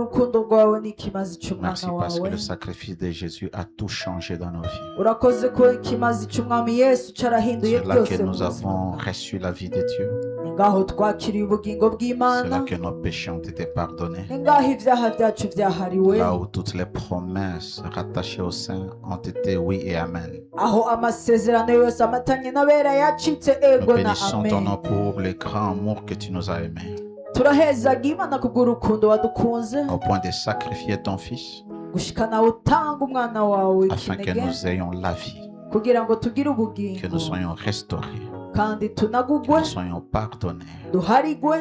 kubw'urukundo rwawe n'ikimazi cy'umwana Merci parce que wawe. le sacrifice de Jésus a tout changé dans nos vies. Urakoze ko ikimazi cy'umwami Yesu cyarahinduye C'est là que byose mu nous buzima avons bwacu. reçu la vie de Dieu. Ni ngaho twakiriye ubugingo C'est là bw'Imana. que nos péchés ont été pardonnés. Ni ngaho ibyaha byacu byahariwe. Là où toutes les promesses rattachées au sein ont été oui et amen. Aho amasezerano yose amatanye n'abera yacitse Nous ego na bénissons ton nom amen. pour le grand amour que tu nous as aimé, Turahezaga Imana kubw'urukundo wadukunze au point de sacrifier ton Fils, gushika nawe utanga umwana wawe afin que ikinege nous ayons la vie, kugira ngo tugire que ubugingo nous soyons restaurés, kandi que tunagugwe nous soyons pardonnés, duharigwe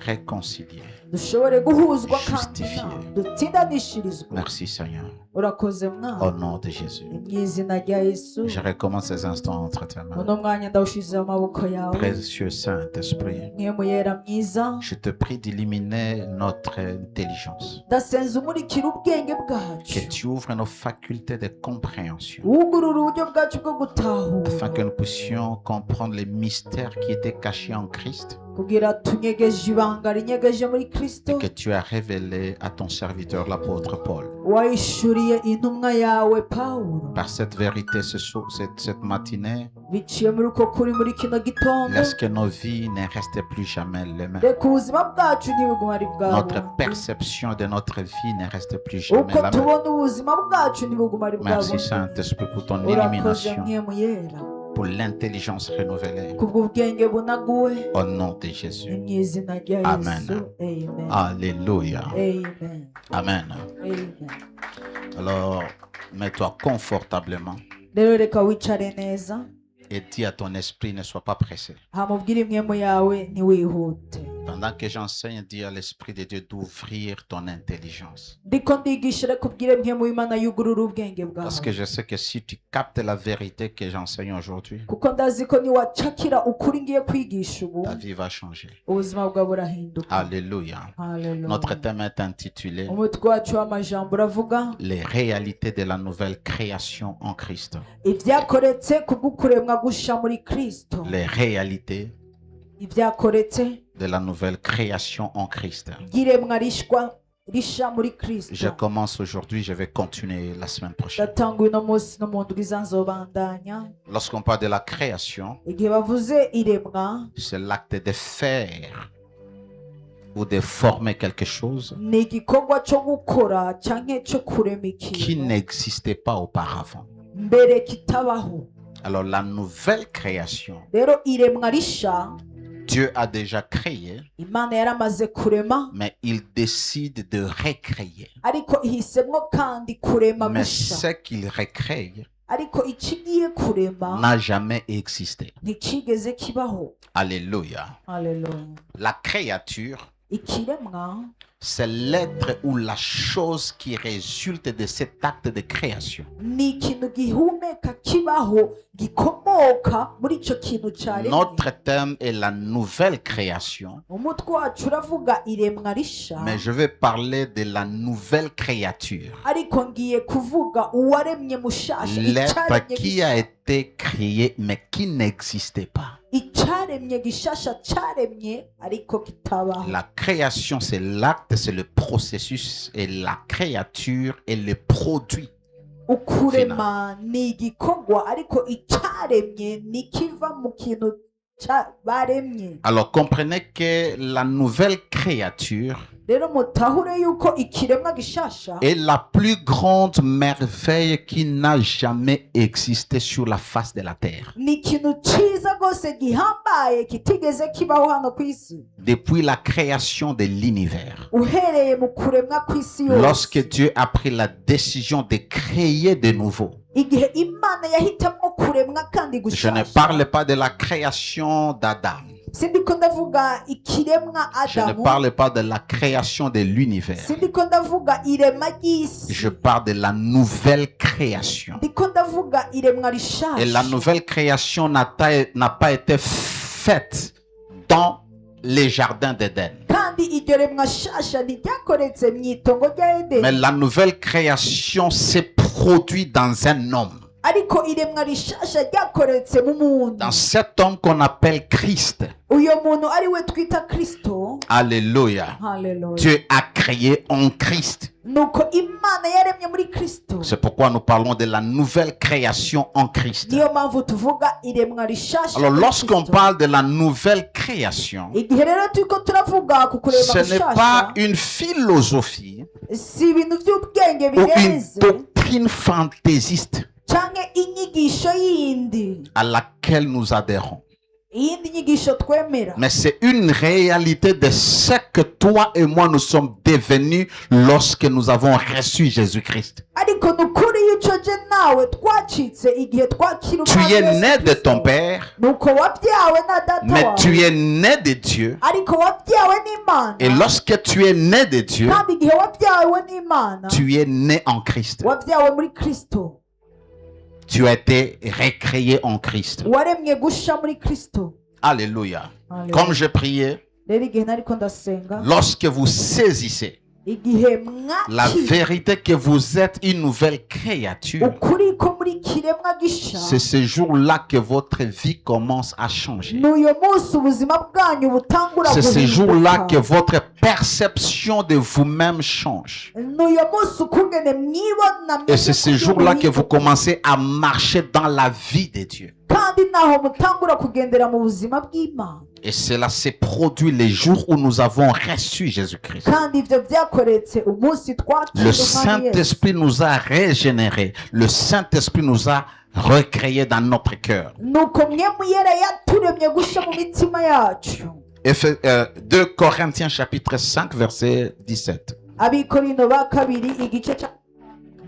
réconciliés. dushobore guhuzwa kandi Justifié. dutsindanishirizwe. Merci Seigneur. Urakoze Au mwana nom de Jésus. mu izina rya Yesu. Je recommence ces instants entre tes mains. uno mwanya ndawushize mu maboko yawe. Précieux Saint-Esprit, mwemu yera mwiza, je te prie d'illuminer notre intelligence, ndasenze umurikira ubwenge bwacu, que tu ouvres nos facultés de compréhension, wugurura uburyo bwacu bwo gutahura afin que nous puissions comprendre les mystères qui étaient cachés en Christ kugira tunyegeje ibanga rinyegeje muri Kristo et que tu as révélé à ton serviteur l'apôtre Paul. wayishuriye intumwa yawe Pawulo. Par cette vérité, cette matinée, Biciye muri uko kuri muri kino gitondo, laisse que nos vies ne restent plus jamais les mêmes. reka ubuzima bwacu ntibigume ari bwabo, Notre perception de notre vie ne reste plus jamais uko la même. tubona ubuzima bwacu ntibigume ari bwabo. Merci Saint-Esprit pour ton Urakoze illumination, mwemu yera pour l'intelligence renouvelée. kubw'ubwenge bunaguwe Au nom de ni Jésus. mu izina rya Amen. Yesu. Amen. Alléluia. Amen. Amen. Amen. Alors, mets-toi confortablement Rero reka wicare neza, et dis à ton esprit, ne sois pas pressé. hamubwire imwemu yawe ntiwihute. Pendant que j'enseigne, dis à l'Esprit de Dieu d'ouvrir ton intelligence. Ndiko ndigisha reka ubwire mwemu w'Imana yugurura ubwenge Parce bwawe, que je sais que si tu captes la vérité que j'enseigne aujourd'hui, kuko ndazi ko niwacakira ukuri ngiye kwigisha ubu ta vie va changer. ubuzima bwawe burahinduka. Alléluia. Hallelujah. Notre thème est intitulé umutwe wacu w'amajambo uravuga les réalités de la nouvelle création en Christ. ibyakoretse kubw'ukuremwa gusha muri Kristo. Les réalités Ibyakoretse de la nouvelle création en Christ. by'iremwa risha muri Kristo. Je commence aujourd'hui, je vais continuer la semaine prochaine. ndatanguye uno munsi no mu ndwi izanzobandanya. Lorsqu'on parle de la création, Igihe bavuze iremwa, c'est l'acte de faire ou de former quelque chose ni igikorwa cyo gukora canke cyo kurema qui ikintu n'existait pas auparavant. mbere kitabaho. Alors la nouvelle création, Rero iremwa risha Dieu a déjà créé, Imana yaramaze kurema, mais il décide de recréer. ariko ihisemwo kandi kurema Mais gusha. ce qu'il recrée Ariko ikigiye kurema n'a jamais existé. ntikigeze kibaho. Alléluia. Hallelujah. La créature, Ikiremwa c'est l'être ou la chose qui résulte de cet acte de création. ni ikintu gihumeka kibaho gikomoka muri ico kintu caremwe. Notre thème est la nouvelle création, Umutwe wacu uravuga iremwa risha, mais je vais parler de la nouvelle créature. ariko ngiye kuvuga uwaremye mushasha, L'être icaremye qui a gishasha. été créé, mais qui n'existait pas. Icaremye gishasha caremye ariko kitabaho. La création, c'est l'acte, c'est le processus, et la créature est le produit. Ukurema ni igikorwa, ariko icaremye ni kiva mu kintu baremye. Alors comprenez que la nouvelle créature Rero mutahure yuko ikiremwa gishasha est la plus grande merveille qui n'a jamais existé sur la face de la terre. ni ikintu ciza rwose gihambaye kitigeze kibaho hano ku isi, Depuis la création de l'univers, uhereye mu kuremwa kw'isi lorsque yose. Dieu a pris la décision de créer de nouveau, Igihe Imana yahitamwo kuremwa kandi je ne gushasha, parle pas de la création d'Adam, sindiko ndavuga ikiremwa je ne Adamu, parle pas de la création de l'univers, sindiko ndavuga irema ry'isi, je parle de la nouvelle création. ndiko ndavuga iremwa Et la rishasha. nouvelle création n'a pas été faite dans les jardins d'Éden. Kandi iryo remwa shasha ntiryakoretse mu itongo rya Mais Edeni, la nouvelle création s'est produite dans un homme. ariko iremwa rishasha ryakoretse mu muntu. Dans cet homme qu'on appelle Christ. Uyo muntu ari we twita Kristo. Alléluia. Hallelujah. Dieu a créé en Christ. Nuko Imana yaremye muri Kristo. C'est pourquoi nous parlons de la nouvelle création en Christ. Niyo mpamvu tuvuga iremwa rishasha. Alors lorsqu'on parle de la nouvelle création, igihe rero turiko turavuga ku kurema ce n'est pas gushasha, une philosophie si ibintu by'ubwenge ou une birenze doctrine fantaisiste canke inyigisho yindi, à laquelle nous adhérons. iyindi nyigisho twemera, Mais c'est une réalité de ce que toi et moi nous sommes devenus lorsque nous avons reçu Jésus-Christ. ariko nukuri ico je nawe twacitse igihe twakira Tu es né de ton Père, nuko wabyawe na data mais wawe, tu es né de Dieu. ariko wabyawe n'Imana, Et lorsque tu es né de Dieu, kandi igihe wabyawe n'Imana tu es né en Christ. wabyawe muri Kristo, Tu as été recréé en Christ. waremwe gusha muri Kristo. Alléluia. Alléluia. Comme je priais, Rero igihe nariko ndasenga, lorsque vous saisissez igihe la mwakira vérité que vous êtes une nouvelle créature, ukuri ko muri kiremwa gisha, c'est ce jour-là que votre vie commence à changer. n'uyo munsi ubuzima bwanyu butangura C'est ce jour-là que guhinduka, votre perception de vous-même change. n'uyo munsi ukungene mwibona Et c'est ce jour-là que vous guhinduka, commencez à marcher dans la vie de Dieu. kandi naho mutangura kugendera mu buzima bw'Imana. Et cela s'est produit les jours où nous avons reçu Jésus-Christ. kandi ivyo vyakoretse umunsi twakira Le Umwami Yesu. Saint-Esprit nous a régénérés. Le Saint-Esprit nous a recréés dans notre cœur. nuko mwemu yera yaturemye gusha mu mitima yacu. 2 Corinthiens chapitre 5 verset 17. Abikorino ba kabiri igice ca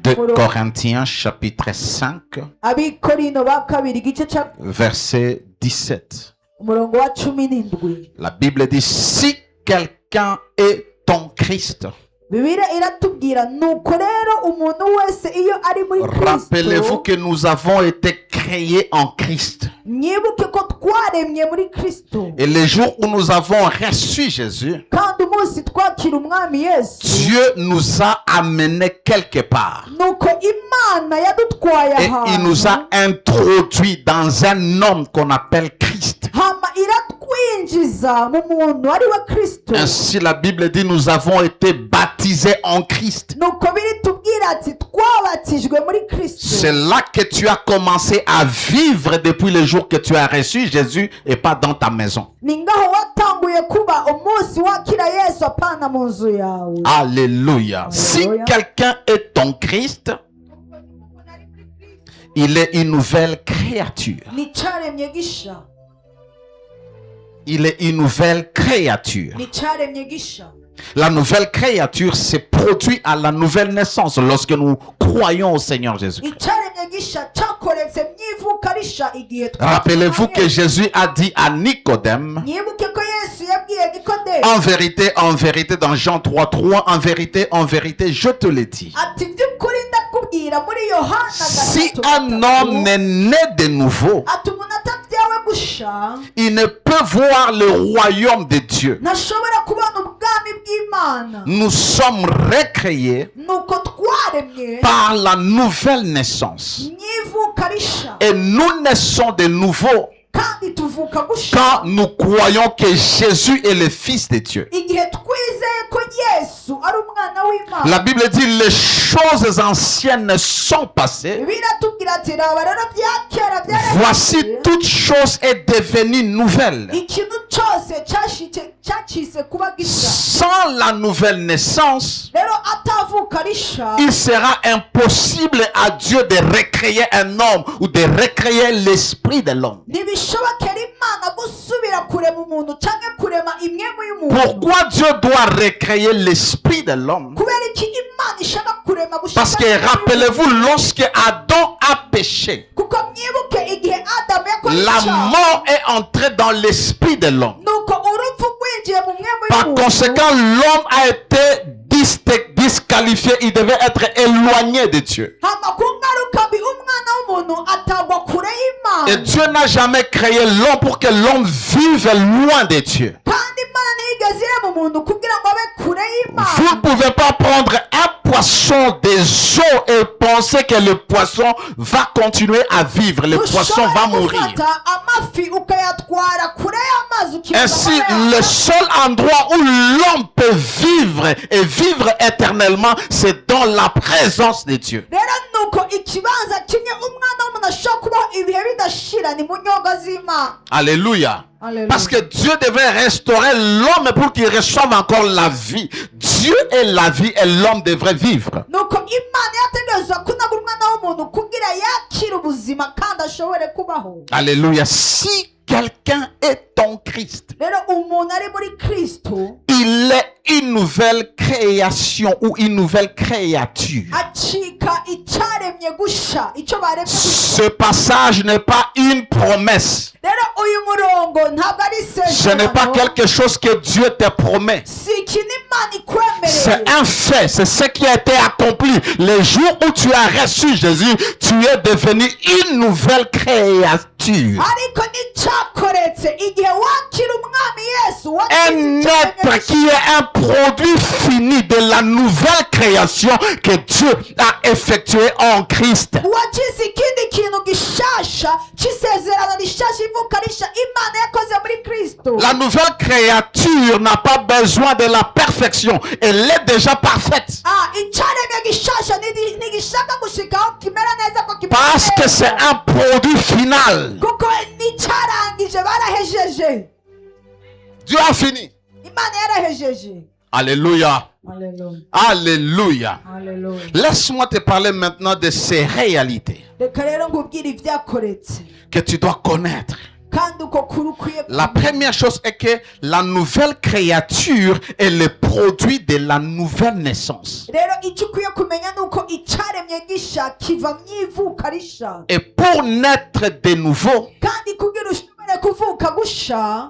2 Corinthiens chapitre 5 Abikorino ba kabiri igice ca verset 17. umurongo wa 17. La Bible dit, si quelqu'un est en Christ, Bibiliya iratubwira nuko rero umuntu wese iyo ari muri rappelez-vous Kristo, que nous avons été créés en Christ. mwibuke ko twaremye muri Kristo, Et les jours où nous avons reçu Jésus, kandi umunsi twakira Umwami Yesu, Dieu nous a amenés quelque part. nuko Imana yadutwaye Et il nous a ahantu introduits dans un homme qu'on appelle Christ. hama iratwinjiza mu muntu ari we Kristo. Ainsi la Bible dit, nous avons été baptisés en Christ. nuko biritubwira ati twabatijwe muri Kristo. C'est là que tu as commencé à vivre depuis le jour que tu as reçu Jésus et pas dans ta maison. ni ngaho watanguye kuba umunsi wakira Yesu apana mu nzu yawe. Alléluia. Si quelqu'un est en Christ, il est une nouvelle créature. ni caremye gisha, Il est une nouvelle créature. ni caremye gisha. La nouvelle créature s'est produite à la nouvelle naissance lorsque nous croyons au Seigneur Jésus. icaremye gisha cyakoretse myivuka risha igihe Rappelez-vous que Jésus a dit à Nicodème, mwibuke ko Yesu yabwiye Nikodemu en vérité, dans Jean 3:3, en vérité, je te l'ai dit. ati by'ukuri ndakubwira muri Yohana Si gatatu un homme n'est né de nouveau, ati umuntu atabyawe gusha il ne peut voir le royaume de Dieu. ntashobora kubona ubwami bw'Imana. Nous sommes recréés nuko twaremye par la nouvelle naissance. myivuka risha, Et nous naissons de nouveau kandi tuvuka gusha quand nous croyons que Jésus est le Fils de Dieu. igihe twizeye ko Yesu ari umwana w'Imana. La Bible dit, les choses anciennes sont passées. biratubwira ati raba rero bya kera Voici, byarahise, toute chose est devenue nouvelle. ikintu cyose cyacitse kuba gisha. Sans la nouvelle naissance, rero atavuka risha, il sera impossible à Dieu de recréer un homme ou de recréer l'esprit de l'homme. ntibishobokera Imana gusubira kurema umuntu cyangwa kurema imwemu y'umuntu. Pourquoi Dieu doit recréer l'esprit de l'homme? kubera iki Imana ishaka kurema Parce que rappelez-vous, lorsque Adam a péché, kuko mwibuke igihe Adamu yakoze la icyaha, mort est entrée dans l'esprit de l'homme. nuko urupfu rwinjiye mu mwemu Par y'umuntu. conséquent, l'homme a été disqualifié, il devait être éloigné de Dieu. hama ku ngaruka mbi umwana w'umuntu atagwa kure Et y'Imana, Dieu n'a jamais créé l'homme pour que l'homme vive loin de Dieu. kandi Imana ntiyigeze irema umuntu kugira ngo abe kure Vous y'Imana. ne pouvez pas prendre un poisson poissons des eaux et penser que le poisson va continuer à vivre, le poisson va mourir. Ainsi, le seul endroit où l'homme peut vivre et vivre éternellement, c'est dans la présence de Dieu. Alléluia. Parce que Dieu devait restaurer l'homme pour qu'il reçoive encore la vie. Dieu est la vie et l'homme devrait vivre. Alléluia. Si quelqu'un est en Christ, il est une nouvelle création ou une nouvelle créature. Ce passage n'est pas une promesse. Ce n'est pas quelque chose que Dieu te promet. C'est un fait, c'est ce qui a été accompli. Le jour où tu as reçu Jésus, tu es devenu une nouvelle créature. Un être qui est un produit fini de la nouvelle création que Dieu a effectuée en Christ. La nouvelle créature n'a pas besoin de la perfection. Elle est déjà parfaite. Parce que c'est un produit final. Dieu a fini. Alléluia. Alléluia. Laisse-moi te parler maintenant de ces réalités que tu dois connaître. La première chose est que la nouvelle créature est le produit de la nouvelle naissance. Et pour naître de nouveau,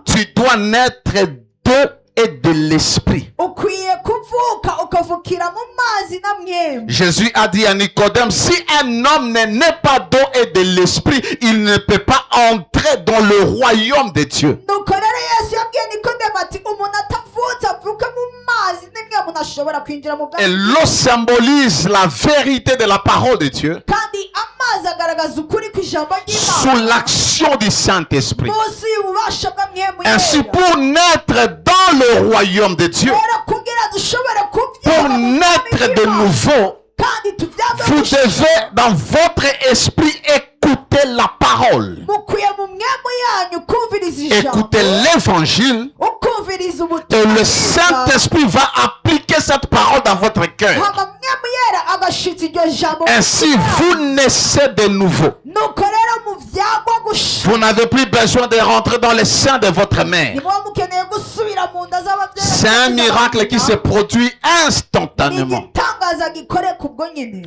tu dois naître d'eau et de l'esprit. Jésus a dit à Nicodème, si un homme ne naît pas d'eau et de l'esprit, il ne peut pas entrer dans le royaume de Dieu. Et l'eau symbolise la vérité de la parole de Dieu sous l'action du Saint-Esprit. Ainsi, pour naître dans le royaume de Dieu, pour naître de nouveau, vous devez dans votre esprit écouter la parole, écouter l'évangile, et le Saint-Esprit va appliquer cette parole dans votre cœur. Ainsi, vous naissez de nouveau. Vous n'avez plus besoin de rentrer dans le sein de votre mère. C'est un miracle qui se produit instantanément.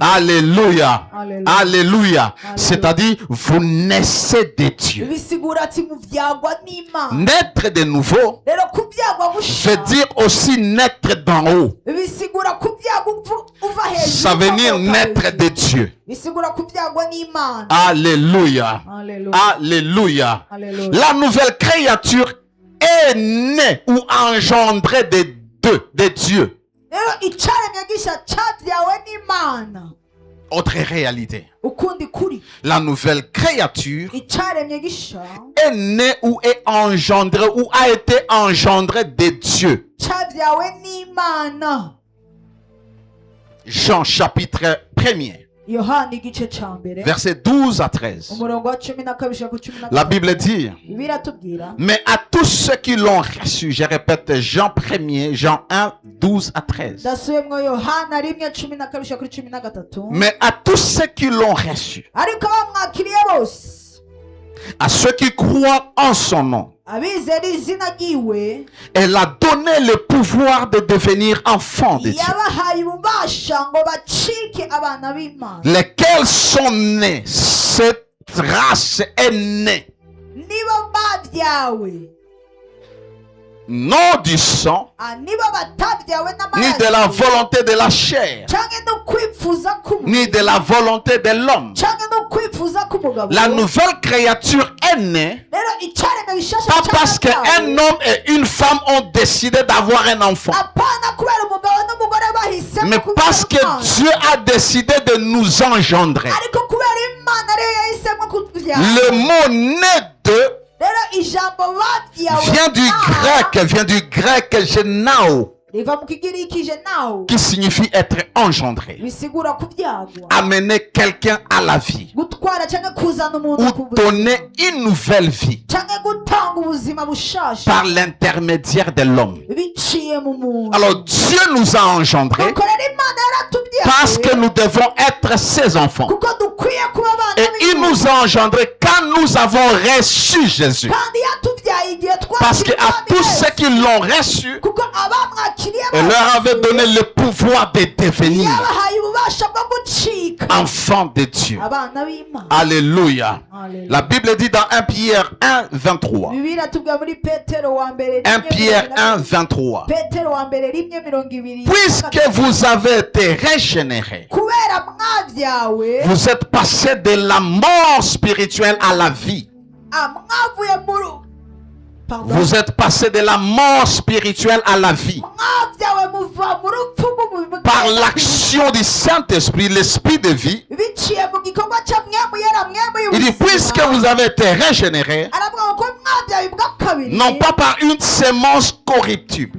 Alléluia. Alléluia. C'est-à-dire, vous naissez de Dieu. Naître de nouveau veut dire aussi naître d'en haut. Ça veut dire naître de Dieu. Alléluia. Alléluia. La nouvelle créature est née ou engendrée de Dieu. Autre réalité. La nouvelle créature est née ou est engendrée ou a été engendrée de Dieu. Jean chapitre 1er. Versets 12 à 13. La Bible dit, mais à tous ceux qui l'ont reçu, je répète, Jean 1er, Jean 1, 12 à 13. Mais à tous ceux qui l'ont reçu, à ceux qui croient en son nom, elle a donné le pouvoir de devenir enfants de Dieu, lesquels sont nés, cette race est née, non du sang, ni de la volonté de la chair, ni de la volonté de l'homme. La nouvelle créature est née pas parce qu'un homme et une femme ont décidé d'avoir un enfant, mais parce que Dieu a décidé de nous engendrer. Le mot né de vient du grec genao, qui signifie être engendré, amener quelqu'un à la vie ou donner une nouvelle vie par l'intermédiaire de l'homme. Alors Dieu nous a engendrés parce que nous devons être ses enfants, et il nous a engendrés quand nous avons reçu Jésus, parce qu'à tous ceux qui l'ont reçu, il leur avait donné le pouvoir de devenir enfants de Dieu. Alléluia. La Bible dit dans 1 Pierre 1, 23. 1 Pierre 1, 23. Puisque vous avez été régénérés, vous êtes passés de la mort spirituelle à la vie. Vous êtes passé de la mort spirituelle à la vie par l'action du Saint-Esprit, l'Esprit de vie. Il dit, puisque vous avez été régénérés, non pas par une sémence corruptible,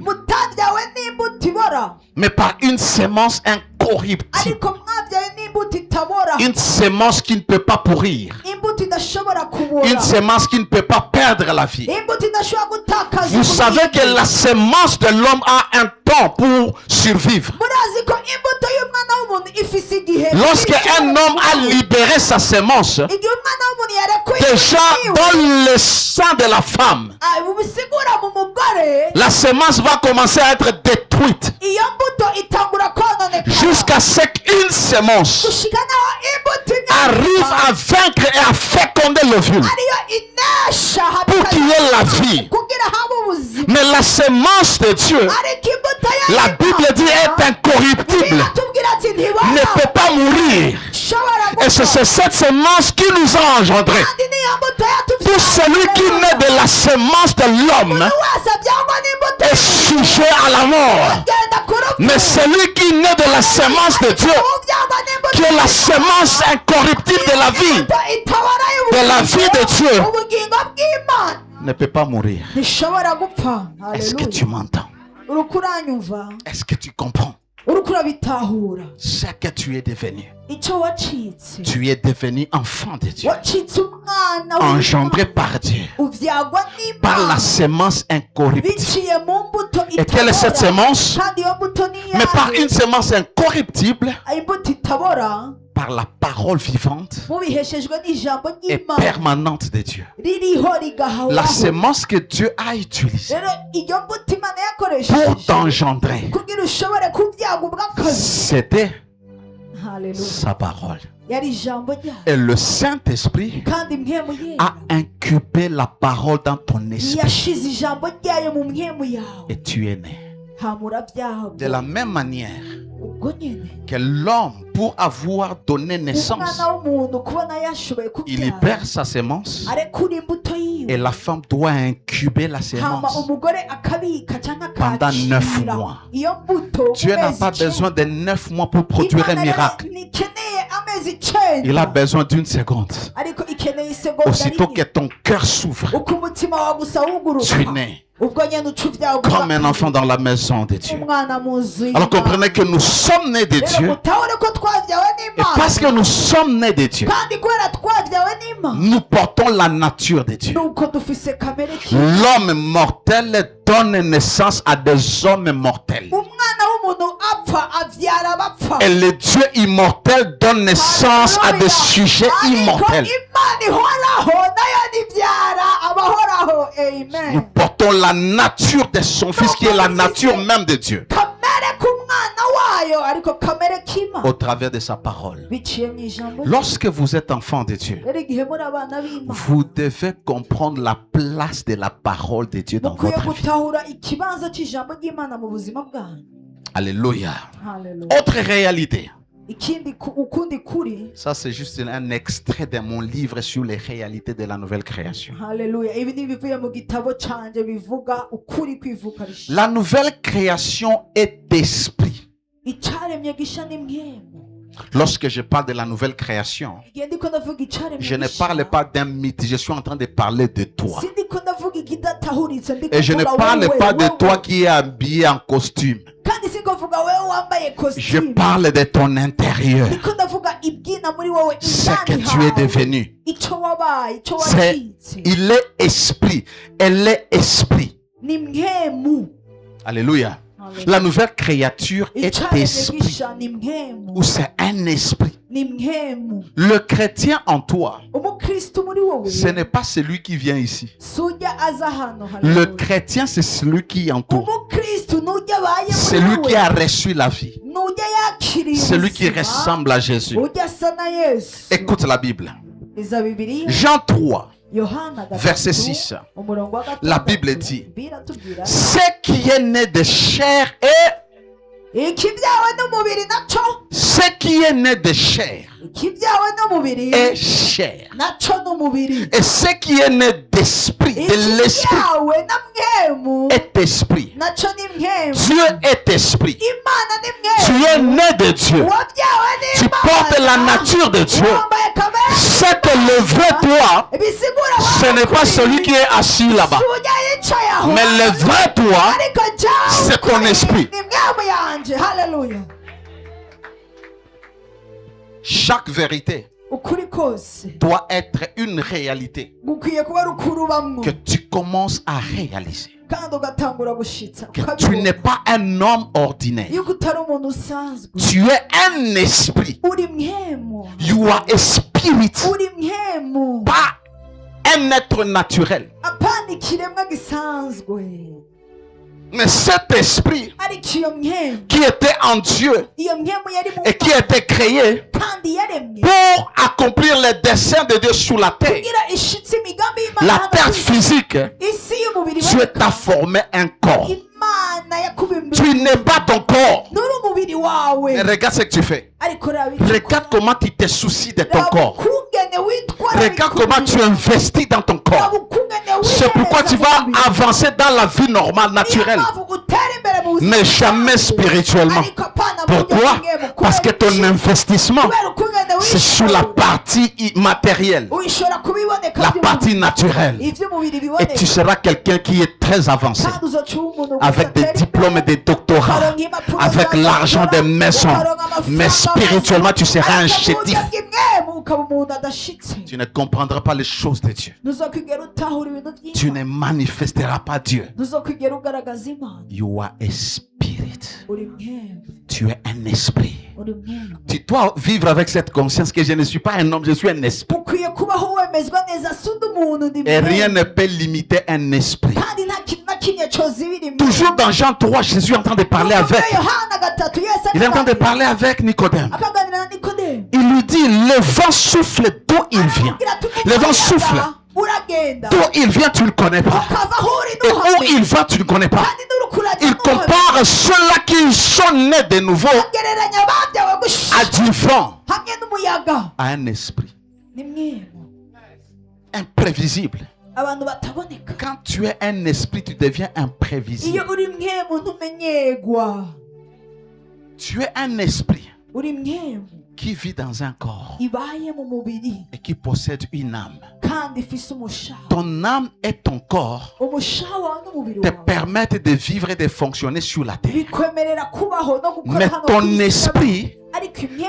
mais par une sémence incorruptible, une sémence qui ne peut pas pourrir, une sémence qui ne peut pas perdre la vie. Vous savez que la sémence de l'homme a un temps pour survivre. Lorsqu'un homme a libéré sa sémence, déjà dans le sein de la femme, la sémence va commencer à être détruite jusqu'à ce qu'une sémence arrive à vaincre et à féconder l'ovule pour qu'il y ait la vie. Mais la sémence de Dieu, la Bible dit, est incorruptible, ne peut pas mourir. Et c'est cette sémence qui nous a engendrés. Tout celui qui naît de la sémence de l'homme est sujet à la mort. Mais celui qui naît de la sémence de Dieu, qui est la sémence incorruptible de la vie de Dieu, ne peut pas mourir. Est-ce que tu m'entends? Est-ce que tu comprends ce que tu es devenu? Tu es devenu enfant de Dieu, engendré par Dieu, par la sémence incorruptible. Et quelle est cette sémence? Mais par une sémence incorruptible, par la parole vivante et permanente de Dieu. La sémence que Dieu a utilisée pour t'engendrer, c'était sa parole. Et le Saint-Esprit a incubé la parole dans ton esprit. Et tu es né. De la même manière que l'homme, pour avoir donné naissance, il libère sa sémence, et la femme doit incuber la sémence pendant 9 mois. Dieu n'a pas besoin de 9 mois pour produire un miracle. Il a besoin d'une seconde. Aussitôt que ton cœur s'ouvre, tu es né comme un enfant dans la maison de Dieu. Alors comprenez que nous sommes nés de Dieu, et parce que nous sommes nés de Dieu, nous portons la nature de Dieu. L'homme mortel donne naissance à des hommes mortels, et le Dieu immortel donne naissance à des sujets immortels. Nous portons la nature de son Fils, qui est la nature même de Dieu, au travers de sa parole. Lorsque vous êtes enfant de Dieu, vous devez comprendre la place de la parole de Dieu dans votre vie. Alléluia. Autre réalité. Ça, c'est juste un extrait de mon livre sur les réalités de la nouvelle création. La nouvelle création est d'esprit. Lorsque je parle de la nouvelle création, je ne parle pas d'un mythe, je suis en train de parler de toi. Et je ne parle pas de toi qui est habillé en costume. Je parle de ton intérieur. Ce que tu es devenu. Il est esprit. Elle est esprit. Alléluia. La nouvelle créature est esprit. Ou c'est un esprit. Le chrétien en toi, ce n'est pas celui qui vient ici. Le chrétien, c'est celui qui est en toi. Celui qui a reçu la vie. Celui qui ressemble à Jésus. Écoute la Bible. Jean 3. Verset 6. La Bible dit: ce qui est né de chair ce qui est né de chair est chair. Et ce qui est né d'esprit, de l'esprit, est esprit. Dieu est esprit. Tu es né de Dieu. Tu portes la nature de Dieu. C'est que le vrai toi, ce n'est pas celui qui est assis là-bas. Mais le vrai toi, c'est ton esprit. Chaque vérité doit être une réalité que tu commences à réaliser. Que tu n'es pas un homme ordinaire. Tu es un esprit. You are a spirit. Pas un être naturel. Mais cet esprit qui était en Dieu et qui était créé pour accomplir les desseins de Dieu sur la terre, physique, Dieu t'a formé un corps. Tu n'es pas ton corps. Mais regarde ce que tu fais. Regarde comment tu te soucies de ton corps. Regarde comment tu investis dans ton corps. C'est pourquoi tu vas avancer dans la vie normale, naturelle, mais jamais spirituellement. Pourquoi? Parce que ton investissement, c'est sur la partie immatérielle, la partie naturelle. Et tu seras quelqu'un qui est très avancé, avec des diplômes et des doctorats, avec l'argent des maisons. Mais spirituellement, tu seras un chétif. Tu ne comprendras pas les choses de Dieu. Tu ne manifesteras pas Dieu. You are a spirit. Tu es un esprit. Tu dois vivre avec cette conscience que je ne suis pas un homme, je suis un esprit. Et rien ne peut limiter un esprit. Toujours dans Jean 3, Jésus est en train de parler avec. Il est en train de parler avec Nicodème. Il lui dit: le vent souffle d'où il vient. Le vent souffle. D'où il vient, tu ne le connais pas. Et où il va, tu ne le connais pas. Il compare ceux-là qui sont nés de nouveau à du vent, à un esprit imprévisible. Quand tu es un esprit, tu deviens imprévisible. Tu es un esprit qui vit dans un corps et qui possède une âme. Ton âme et ton corps te permettent de vivre et de fonctionner sur la terre. Mais ton esprit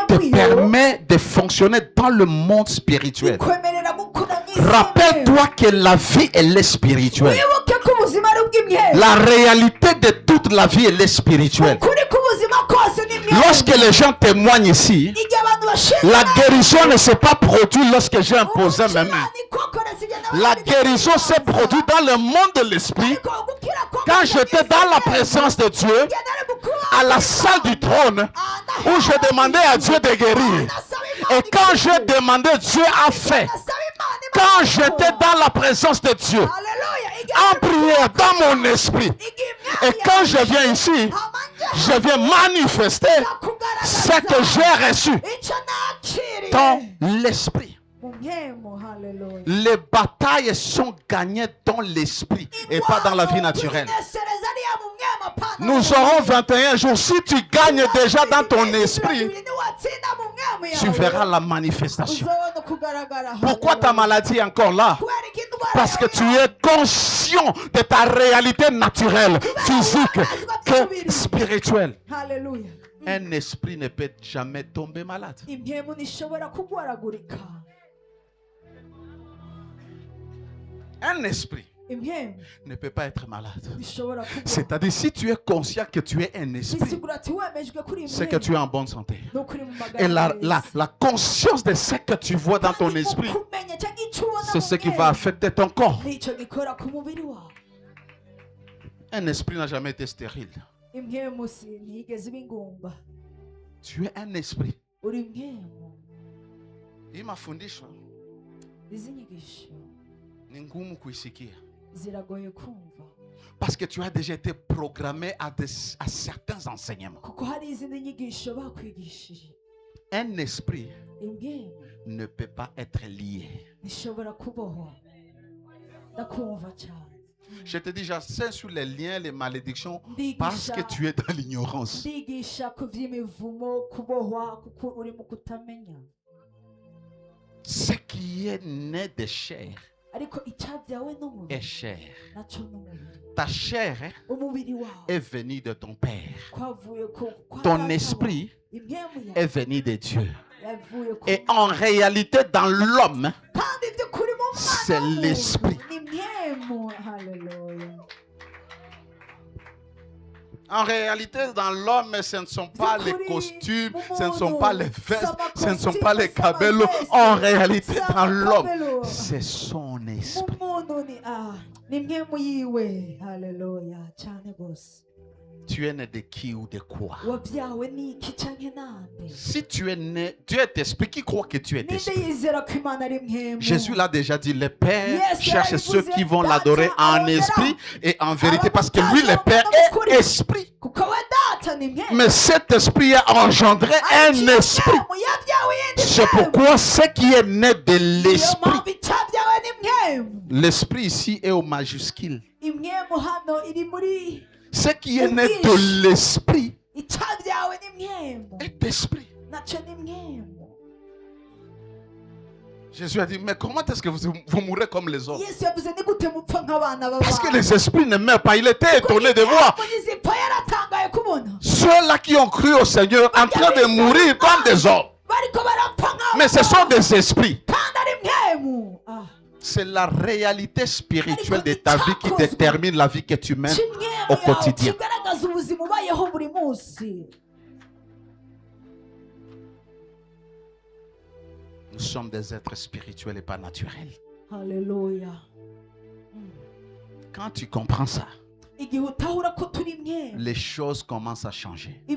te permet de fonctionner dans le monde spirituel. Rappelle-toi que la vie, elle est spirituelle. La réalité de toute la vie, elle est spirituelle. Lorsque les gens témoignent ici, la guérison ne s'est pas produite lorsque j'ai imposé mes mains. La guérison s'est produite dans le monde de l'esprit. Quand j'étais dans la présence de Dieu, à la salle du trône, où je demandais à Dieu de guérir. Et quand j'ai demandé, Dieu a fait. Quand j'étais dans la présence de Dieu, en prière dans mon esprit. Et quand je viens ici, je viens manifester ce que j'ai reçu dans l'esprit. Les batailles sont gagnées dans l'esprit et pas dans la vie naturelle. Nous aurons 21 jours. Si tu gagnes déjà dans ton esprit, tu verras la manifestation. Pourquoi ta maladie est encore là? Parce que tu es conscient de ta réalité naturelle, physique, que spirituelle. Un esprit ne peut jamais tomber malade. Un esprit ne peut pas être malade. C'est-à-dire, si tu es conscient que tu es un esprit, c'est que tu es en bonne santé. Et la conscience de ce que tu vois dans ton esprit, c'est ce qui va affecter ton corps. Un esprit n'a jamais été stérile. Tu es un esprit. Il m'a fundisha ni ngumu kuisikia. Parce que tu as déjà été programmé à certains enseignements. Un esprit ne peut pas être lié. Je te dis, j'enseigne sur les liens, les malédictions, parce que tu es dans l'ignorance. Ce qui est né de chair est chair. Ta chair est venue de ton Père. Ton esprit est venu de Dieu. Et en réalité, dans l'homme, c'est l'esprit. En réalité, dans l'homme, ce ne sont pas les costumes, ce ne sont pas les vestes, ce ne sont pas les cabellos. En réalité, dans l'homme, c'est son esprit. Tu es né de qui ou de quoi? Si tu es né, Dieu est esprit. Qui croit que tu es esprit? Jésus l'a déjà dit, le Père cherche ceux qui vont l'adorer en esprit et en vérité, parce que lui, le Père, est esprit. Mais cet esprit a engendré un esprit. C'est pourquoi ce qui est né de l'esprit, l'esprit ici est au majuscule. Ce qui est né de l'esprit est esprit. Jésus a dit, mais comment est-ce que vous mourrez comme les hommes? Parce que les esprits ne meurent pas. Il était étonné de voir ceux-là qui ont cru au Seigneur en train de mourir comme des hommes. Mais ce sont des esprits. C'est la réalité spirituelle de ta vie qui détermine la vie que tu mènes au quotidien. Nous sommes des êtres spirituels et pas naturels. Alléluia. Quand tu comprends ça, les choses commencent à changer. Tu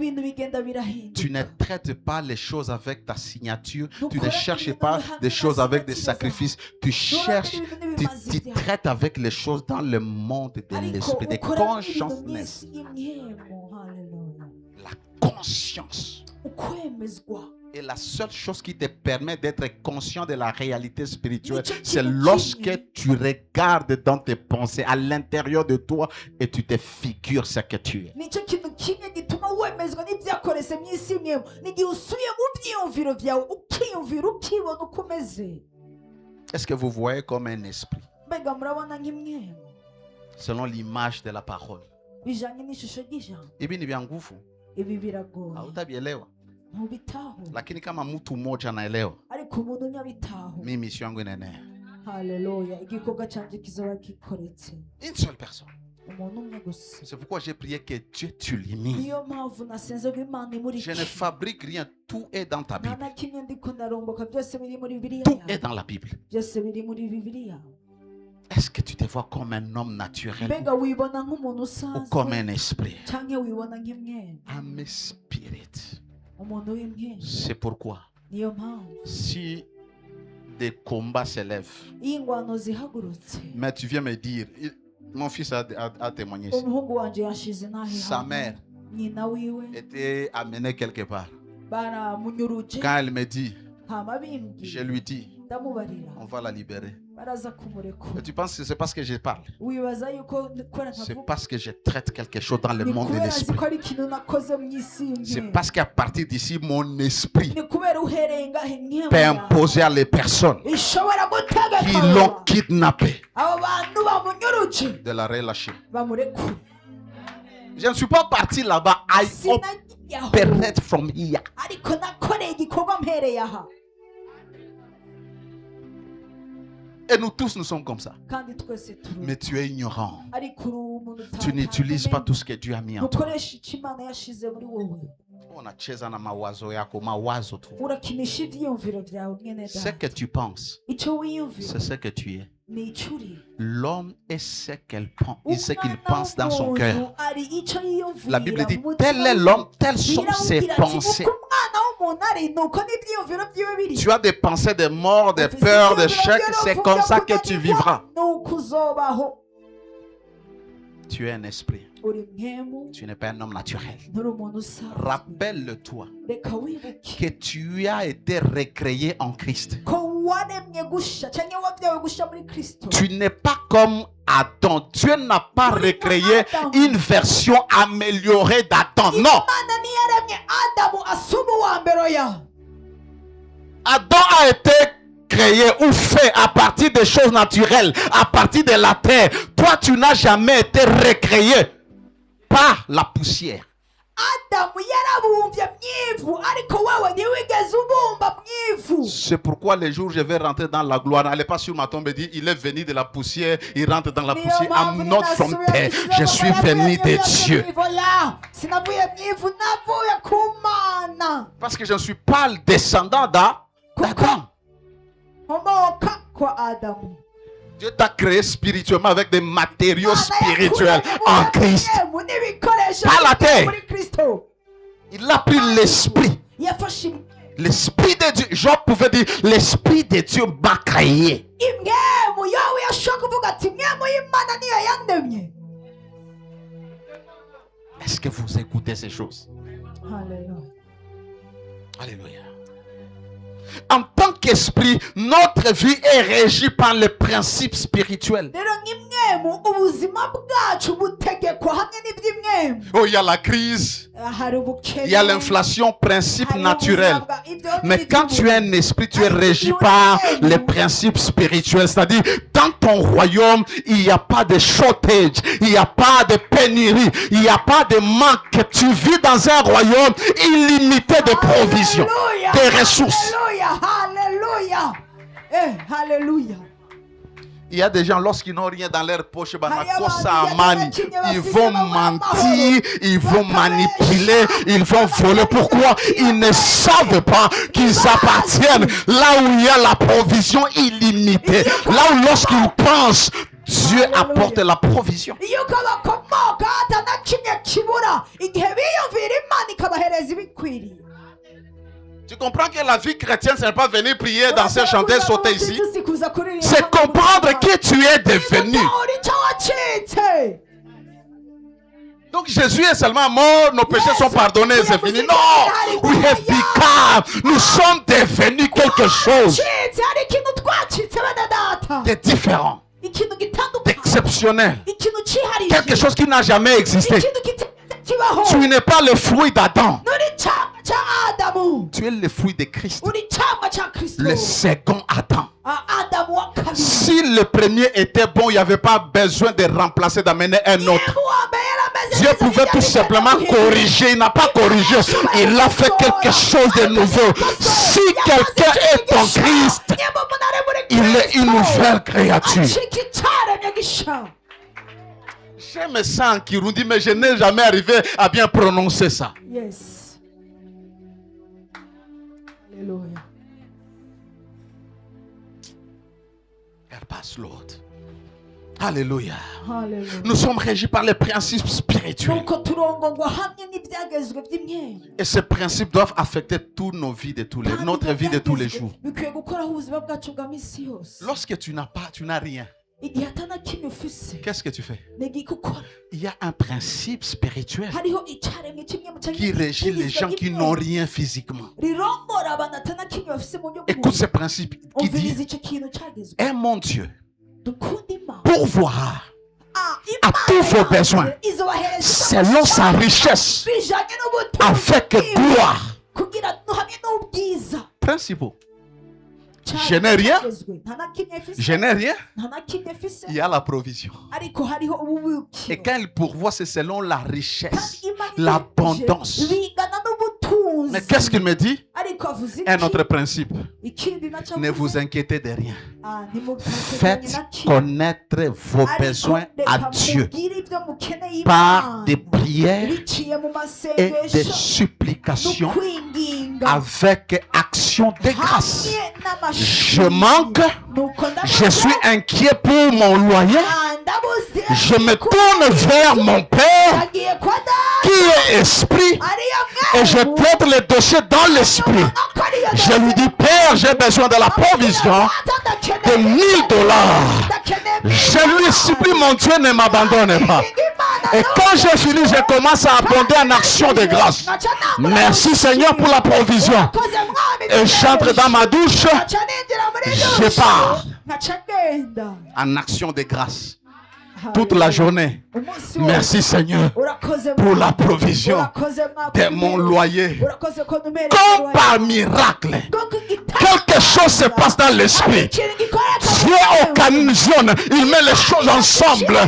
ne traites pas les choses avec ta signature. Tu ne cherches pas des choses avec des sacrifices. Tu traites avec les choses dans le monde de l'esprit, de consciousness. La conscience est la seule chose qui te permet d'être conscient de la réalité spirituelle. C'est lorsque tu regardes dans tes pensées à l'intérieur de toi et tu te figures ce que tu es. Est-ce que vous voyez comme un esprit selon l'image de la parole? Lakini kama mtu mmoja anaelewa, mimi mission yangu inaenea. Haleluya, igikorwa canje kizaba gikoretse. Une seule personne. C'est pourquoi j'ai prié que Dieu t'illumine. Je ne fabrique rien, tout est dans ta Bible. Tout est dans la Bible. Est-ce que tu te vois comme un homme naturel ou comme un esprit? I'm a spirit. C'est pourquoi si des combats s'élèvent, mais tu viens me dire, Mon fils a témoigné ici. umuhungu wanje yashize Sa mère nyina wiwe était amenée quelque part. baramunyuruje Quand elle me dit, hama je bimbwiye lui dis, ndamubarira on va la libérer. baraza kumurekura. Et tu penses que c'est parce que je parle? wibaza yuko kubera C'est ntavuga parce que je traite quelque chose dans le ni monde de kubera azi l'esprit. ko ari ikintu nakoze mu isi C'est imwe. parce qu'à partir d'ici, mon esprit ni kubera uhereye ngahe peut nk'imwe imposer à les personnes ishobora gutegeka qui abo l'ont bantu. kidnappé abo bantu bamunyuruje de la relâcher. bamurekure. Je ne suis pas parti là-bas. I Sinagiye aho, operate from here. ariko nakoreye igikorwa mpereye aha. Et nous tous, nous sommes comme ça. kandi twese turi Mais tu es ignorant. ariko uri umuntu Tu n'utilises pas utataye, tout ce que Dieu a mis en toi. ntukoresha icyo Imana yashize muri wowe. Unacheza na mawazo yako, mawazo tu. urakinisha ibyiyumviro byawe mwene Ce data. que tu penses, icyo wiyumvira c'est ce que tu es. ni icyo uri. L'homme est ce qu'il pense dans son Umwana cœur. w'umuntu ari icyo yiyumvira La Bible dit, mu mutima tel est we. l'homme, telles sont ses Biramubwira ati, pensées. uko umwana w'umuntu ari nuko n'ibyiyumviro byiwe biri. Tu as des pensées de mort, de peur, de chèque. C'est comme ça que tu vivras. nuko uzobaho. Tu es un esprit. uri mwemu, Tu n'es pas un homme naturel. nturi umuntu usanzwe. Rappelle-toi reka wibuke que tu as été recréé en Christ. ko waremye gusha cyangwa wabyawe gusha muri Kristo. Tu n'es pas comme Adam. Dieu n'a pas recréé une version améliorée d'Adam. Non. Imana ntiyaremye Adamu asuba uwa mbere ya. Adam a été créé ou fait à partir des choses naturelles, à partir de la terre. Toi, tu n'as jamais été recréé par la poussière. Adamu yarabumbye mwivu ariko wewe ntiwigeze ubumba mwivu. C'est pourquoi les jours où je vais rentrer dans la gloire, n'allez pas sur ma tombe et dire, il est venu de la poussière, il rentre dans la poussière. I'm not from there. Je suis venu de Dieu. sinavuye mwivu navuye ku Mana. Parce que je ne suis pas le descendant d'Adam. nkomoka kwa Adamu. Dieu t'a créé spirituellement avec des matériaux spirituels en Christ. Pas la terre. Il a pris l'esprit. L'esprit de Dieu. Job pouvait dire, l'esprit de Dieu m'a créé. Est-ce que vous écoutez ces choses? Alléluia. En tant qu'esprit, notre vie est régie par les principes spirituels. Oh, il y a la crise, il y a l'inflation, principe naturel. Mais quand tu es un esprit, tu es régi par les principes spirituels. C'est-à-dire, dans ton royaume, il n'y a pas de shortage, il n'y a pas de pénurie, il n'y a pas de manque. Tu vis dans un royaume illimité de provisions, de ressources. Alléluia. Alléluia. Il y a des gens, lorsqu'ils n'ont rien dans leur poche, ils vont mentir, ils vont manipuler, ils vont voler. Pourquoi? Ils ne savent pas qu'ils appartiennent là où il y a la provision illimitée. Là où lorsqu'ils pensent, Dieu apporte la provision. Tu comprends que la vie chrétienne, ce n'est pas venir prier, danser, chanter, sauter ici. C'est comprendre qui tu es devenu. Donc Jésus est seulement mort, nos péchés sont pardonnés, c'est fini. Non, we have become. Nous sommes devenus quelque chose de différent, d'exceptionnel, quelque chose qui n'a jamais existé. Tu n'es pas le fruit d'Adam. Tu es le fruit de Christ, le second Adam. Si le premier était bon, il n'y avait pas besoin de remplacer, d'amener un autre. Dieu pouvait tout simplement corriger. Il n'a pas corrigé. Il a fait quelque chose de nouveau. Si quelqu'un est en Christ, il est une nouvelle créature. J'aime ça en Kirundi, mais je n'ai jamais arrivé à bien prononcer ça. Yes. Alléluia. Help us, Lord. Alléluia. Alléluia. Nous sommes régis par les principes spirituels. Et ces principes doivent affecter toutes nos vies de tous les jours, notre vie de tous les jours. Lorsque tu n'as pas, tu n'as rien. qu'est-ce que tu fais? Il y a un principe spirituel qui régit les gens qui n'ont rien physiquement. Écoute ce principe qui dit: aime mon Dieu, pourvoira à tous vos besoins selon sa richesse avec gloire. Principaux. Je n'ai rien. Je n'ai rien. Il y a la provision. Et quand il pourvoit, c'est selon la richesse, l'abondance. Mais qu'est-ce qu'il me dit? Un autre principe. Ne vous inquiétez de rien. Faites connaître vos besoins à Dieu par des prières et des supplications avec action de grâce. Je manque, je suis inquiet pour mon loyer. Je me tourne vers mon Père qui est esprit et je traite les dossiers dans l'esprit. Je lui dis: Père, j'ai besoin de la provision de $1000. Je lui supplie, mon Dieu, ne m'abandonne pas. Et quand j'ai fini, je commence à abonder en action de grâce. Merci Seigneur pour la provision. Et j'entre dans ma douche, je pars en action de grâce toute la journée. Merci Seigneur pour la provision de mon loyer. Comme par miracle, quelque chose se passe dans l'esprit. Dieu occasionne, il met les choses ensemble.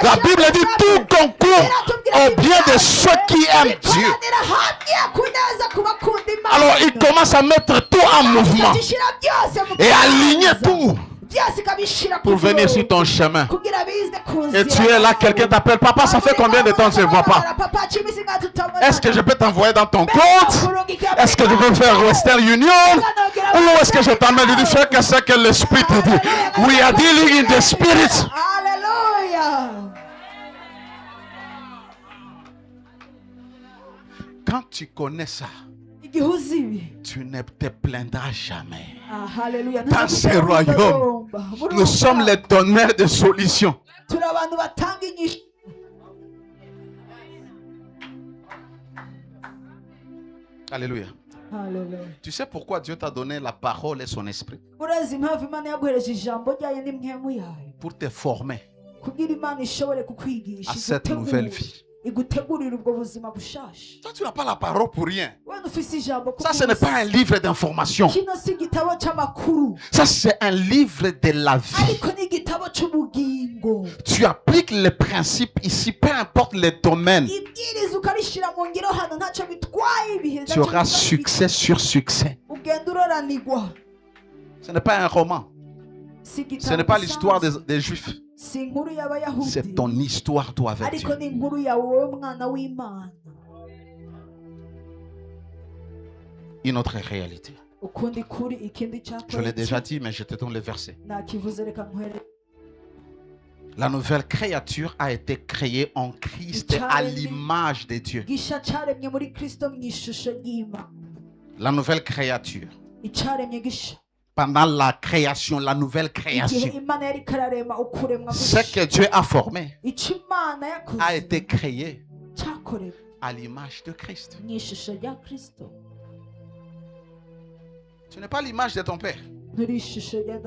La Bible dit: tout concourt au bien de ceux qui aiment Dieu. Alors il commence à mettre tout en mouvement et aligner tout pour venir sur ton chemin. Et tu es là, quelqu'un t'appelle: papa, ça fait combien de temps que je ne vois pas? Est-ce que je peux t'envoyer dans ton compte? Est-ce que je peux faire Western Union? Ou est-ce que je t'emmène? Je dis: fais que c'est que l'esprit te dit. We are dealing in the spirit. Quand tu connais ça, tu ne te plaindras jamais. Dans ce royaume, nous sommes les donneurs de solutions. Alléluia. Tu sais pourquoi Dieu t'a donné la parole et son esprit? Pour te former à cette nouvelle vie. Toi, tu n'as pas la parole pour rien. Ça, ce n'est pas un livre d'information. Ça, c'est un livre de la vie. Tu appliques les principes ici, peu importe les domaines. Tu auras succès sur succès. Ce n'est pas un roman. Ce n'est pas l'histoire des Juifs. C'est ton histoire, toi, avec Dieu. Une autre réalité. Je l'ai déjà dit, mais je te donne le verset. La nouvelle créature a été créée en Christ à l'image de Dieu. La nouvelle créature. Pendant la création, la nouvelle création, ce que Dieu a formé a été créé à l'image de Christ. Ce n'est pas l'image de ton père.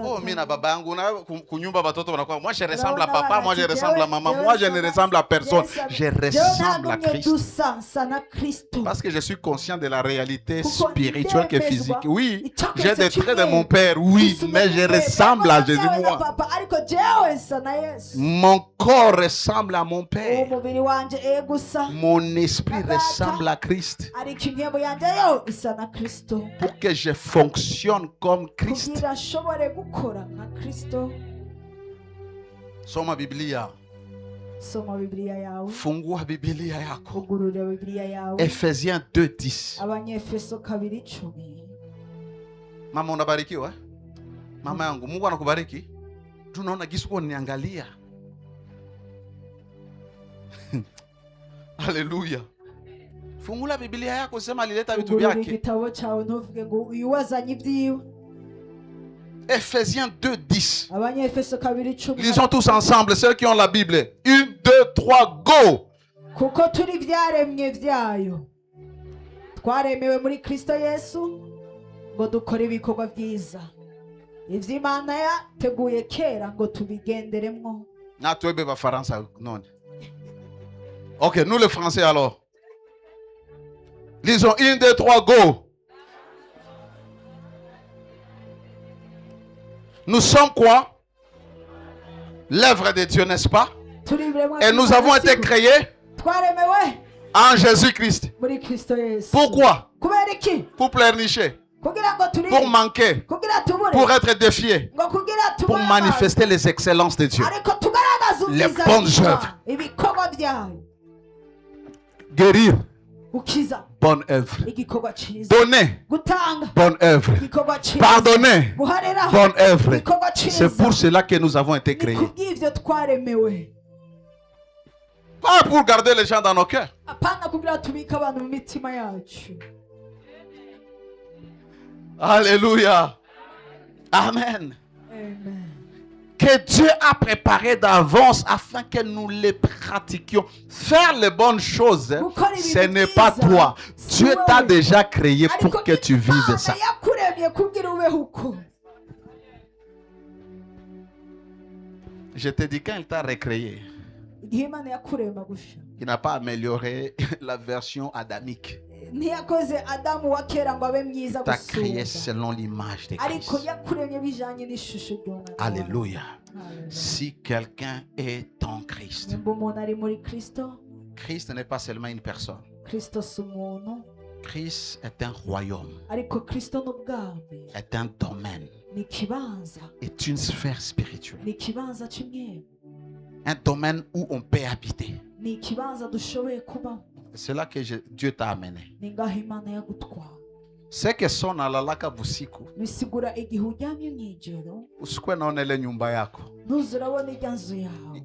Oh, mina babangu na kunyumba batoto wanakuwa. Moi je ressemble à papa, moi je ressemble à maman, moi je ne ressemble à personne. Je ressemble à Christ. Parce que je suis conscient de la réalité spirituelle que physique. Oui, j'ai des traits de mon père, oui, mais je ressemble à Jésus, moi. Mon corps ressemble à mon père. Mon esprit ressemble à Christ. Pour que je fonctionne comme Christ. Soma Biblia. Fungua Biblia yako. Ephésiens 2:10. Mama unabarikiwa? Mama yangu, Mungu anakubariki. Tunaona gisuko niangalia. Haleluya. Fungula Biblia yako, sema alileta vitu vyake. Ephésiens 2, 10. Abanyefeso 2:10. Lisons tous ensemble, ceux qui ont la Bible. 1, 2, 3, go! Kuko turi ibyaremwe byayo twaremewe muri Kristo Yesu ngo dukore ibikorwa byiza ivy'Imana yateguye kera ngo tubigenderemwo. Na tuebe ba Faransa non. Ok, nous les Français alors. Lisons 1, 2, 3, go! Nous sommes quoi? L'œuvre de Dieu, n'est-ce pas? Et nous avons été créés en Jésus-Christ. Pourquoi? Pour pleurnicher, pour manquer, pour être défiés, pour manifester les excellences de Dieu, les bonnes œuvres. Guérir, bonne œuvre. Donner, bonne œuvre. Pardonner, bonne œuvre. C'est pour cela que nous avons été créés. Pas pour garder les gens dans nos cœurs. Alléluia. Amen. Amen. Que Dieu a préparé d'avance afin que nous les pratiquions. Faire les bonnes choses, ce n'est pas toi. Dieu t'a déjà créé pour que tu vives ça. Je te dis, quand il t'a recréé, il n'a pas amélioré la version adamique. Il t'a créé selon l'image de Christ. Alléluia. Si quelqu'un est en Christ, Christ n'est pas seulement une personne. Christ est un royaume, est un domaine, est une sphère spirituelle, un domaine où on peut habiter. C'est là que Dieu t'a amené. C'est que son alalaka busiku usikwe naona ile nyumba yako.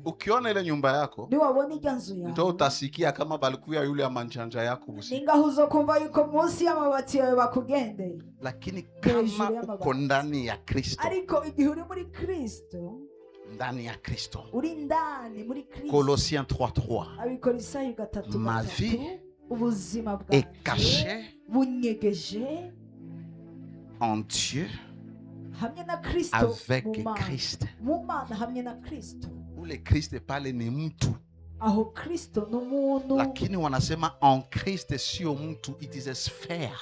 Ukiona ile nyumba yako ndio utasikia kama balikuya yule ya manjanja yako busiku. Lakini kama uko ndani ya Kristo, ndani ya Kristo, Colossiens 3:3, ma vie est cachée en Dieu avec Christ. Où le Christ parle ni mtu, lakini wanasema en Christ sio mtu, it is a sphere.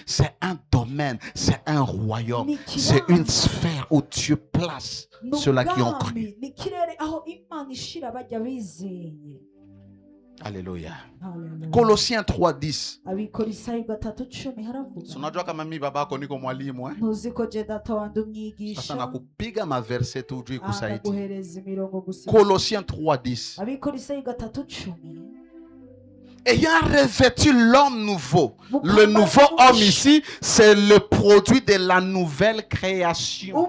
C'est un domaine, c'est un royaume, c'est une sphère où Dieu place ceux-là qui ont cru. Alléluia. Colossiens 3:10. Unajua kama mimi babako niko mwalimu sasa nakupiga maverse tu juu ikusaidie. Colossiens 3:10. Ayant revêtu l'homme nouveau. Le nouveau homme ici, c'est le produit de la nouvelle création.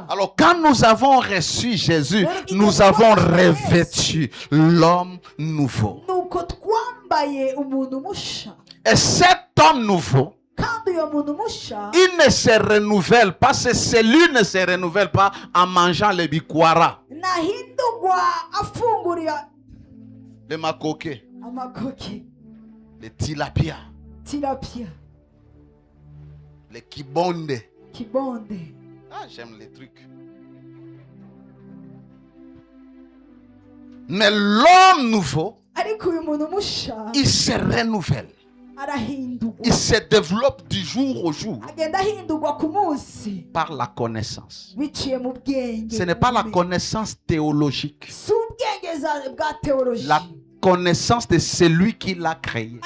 Alors quand nous avons reçu Jésus, nous avons revêtu l'homme nouveau. Et cet homme nouveau, il ne se renouvelle pas, ces cellules ne se renouvellent pas en mangeant les bikwara, les makoké, les tilapia, les kibonde. Ah, j'aime les trucs. Mais l'homme nouveau, il se renouvelle. Il se développe du jour au jour par la connaissance. Ce n'est pas la connaissance théologique, la connaissance de celui qui l'a créé.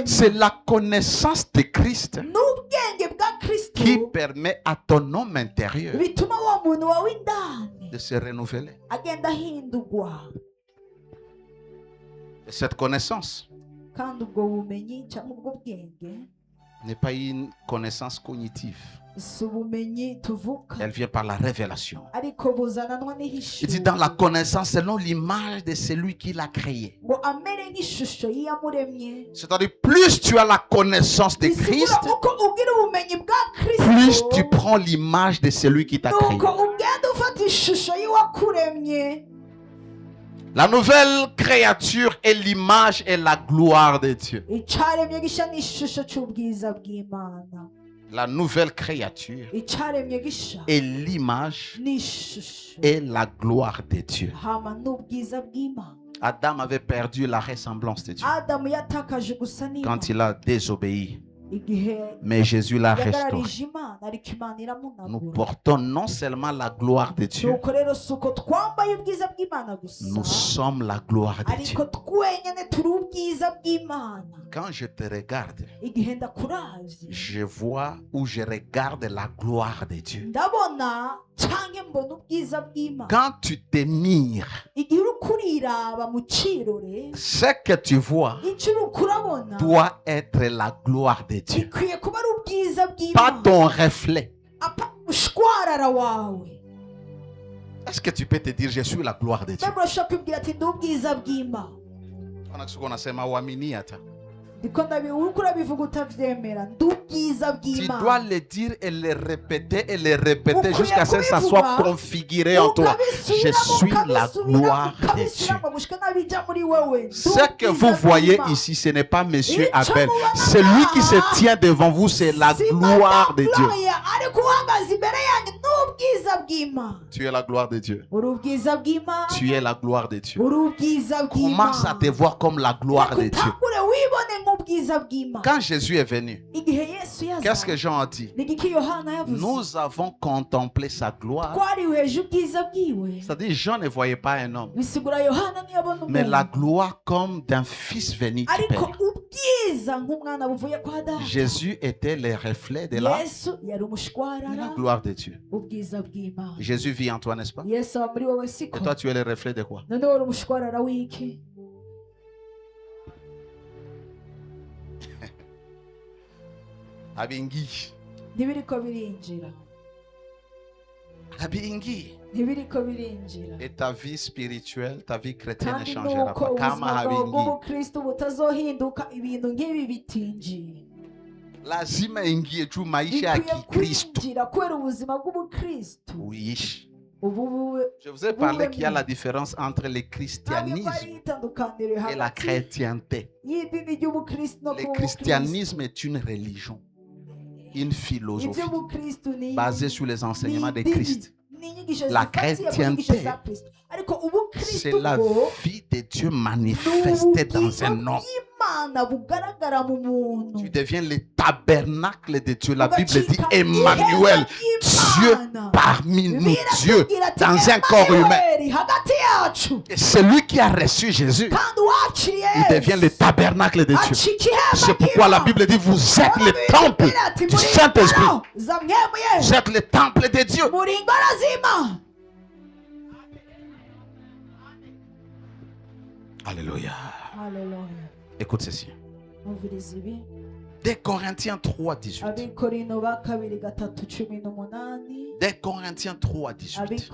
C'est la connaissance de Christ qui permet à ton homme intérieur de se renouveler. Et cette connaissance n'est pas une connaissance cognitive. Elle vient par la révélation. Il dit dans la connaissance selon l'image de celui qui l'a créé. C'est-à-dire plus tu as la connaissance de Christ, plus tu prends l'image de celui qui t'a créé. La nouvelle créature est l'image et la gloire de Dieu. La nouvelle créature est l'image et la gloire de Dieu. Adam avait perdu la ressemblance de Dieu quand il a désobéi. Mais Jésus l'a restauré. Nous portons non seulement la gloire de Dieu, nous sommes la gloire de Dieu. Quand je te regarde, je vois ou je regarde la gloire de Dieu. Quand tu te mires, ce que tu vois doit être la gloire de Dieu, pas ton reflet. Est-ce que tu peux te dire je suis la gloire de Dieu? Tu dois le dire et le répéter jusqu'à ce que ça soit configuré en toi. Je suis la gloire de Dieu. Ce que vous voyez ici, ce n'est pas Monsieur Abel. Celui qui se tient devant vous, c'est la gloire de Dieu. Tu es la gloire de Dieu. Tu es la gloire de Dieu. Commence à te voir comme la gloire de Dieu. Quand Jésus est venu, qu'est-ce que Jean a dit? Nous avons contemplé sa gloire. C'est-à-dire, Jean ne voyait pas un homme, mais la gloire comme d'un fils venu du Père. Jésus était le reflet de la gloire de Dieu. Jésus vit en toi, n'est-ce pas? Et toi, tu es le reflet de quoi? Abingi. Abingi. Et ta vie spirituelle, ta vie chrétienne ne changera pas. Kama abingi. Lazima ingie tu maisha ya Kikristo. Oui. Je vous ai parlé qu'il y a la différence entre le christianisme et la chrétienté. Le christianisme est une religion, une philosophie basée sur les enseignements de Christ. La chrétienté, c'est la vie de Dieu manifestée dans un homme. Tu deviens le tabernacle de Dieu. La Bible dit Emmanuel, Dieu parmi nous, Dieu dans un corps humain. Et celui qui a reçu Jésus, il devient le tabernacle de Dieu. C'est pourquoi la Bible dit vous êtes le temple du Saint-Esprit. Vous êtes le temple de Dieu. Alléluia. Écoute ceci. 2 Corinthiens 3, 18. 2 Corinthiens 3, 18.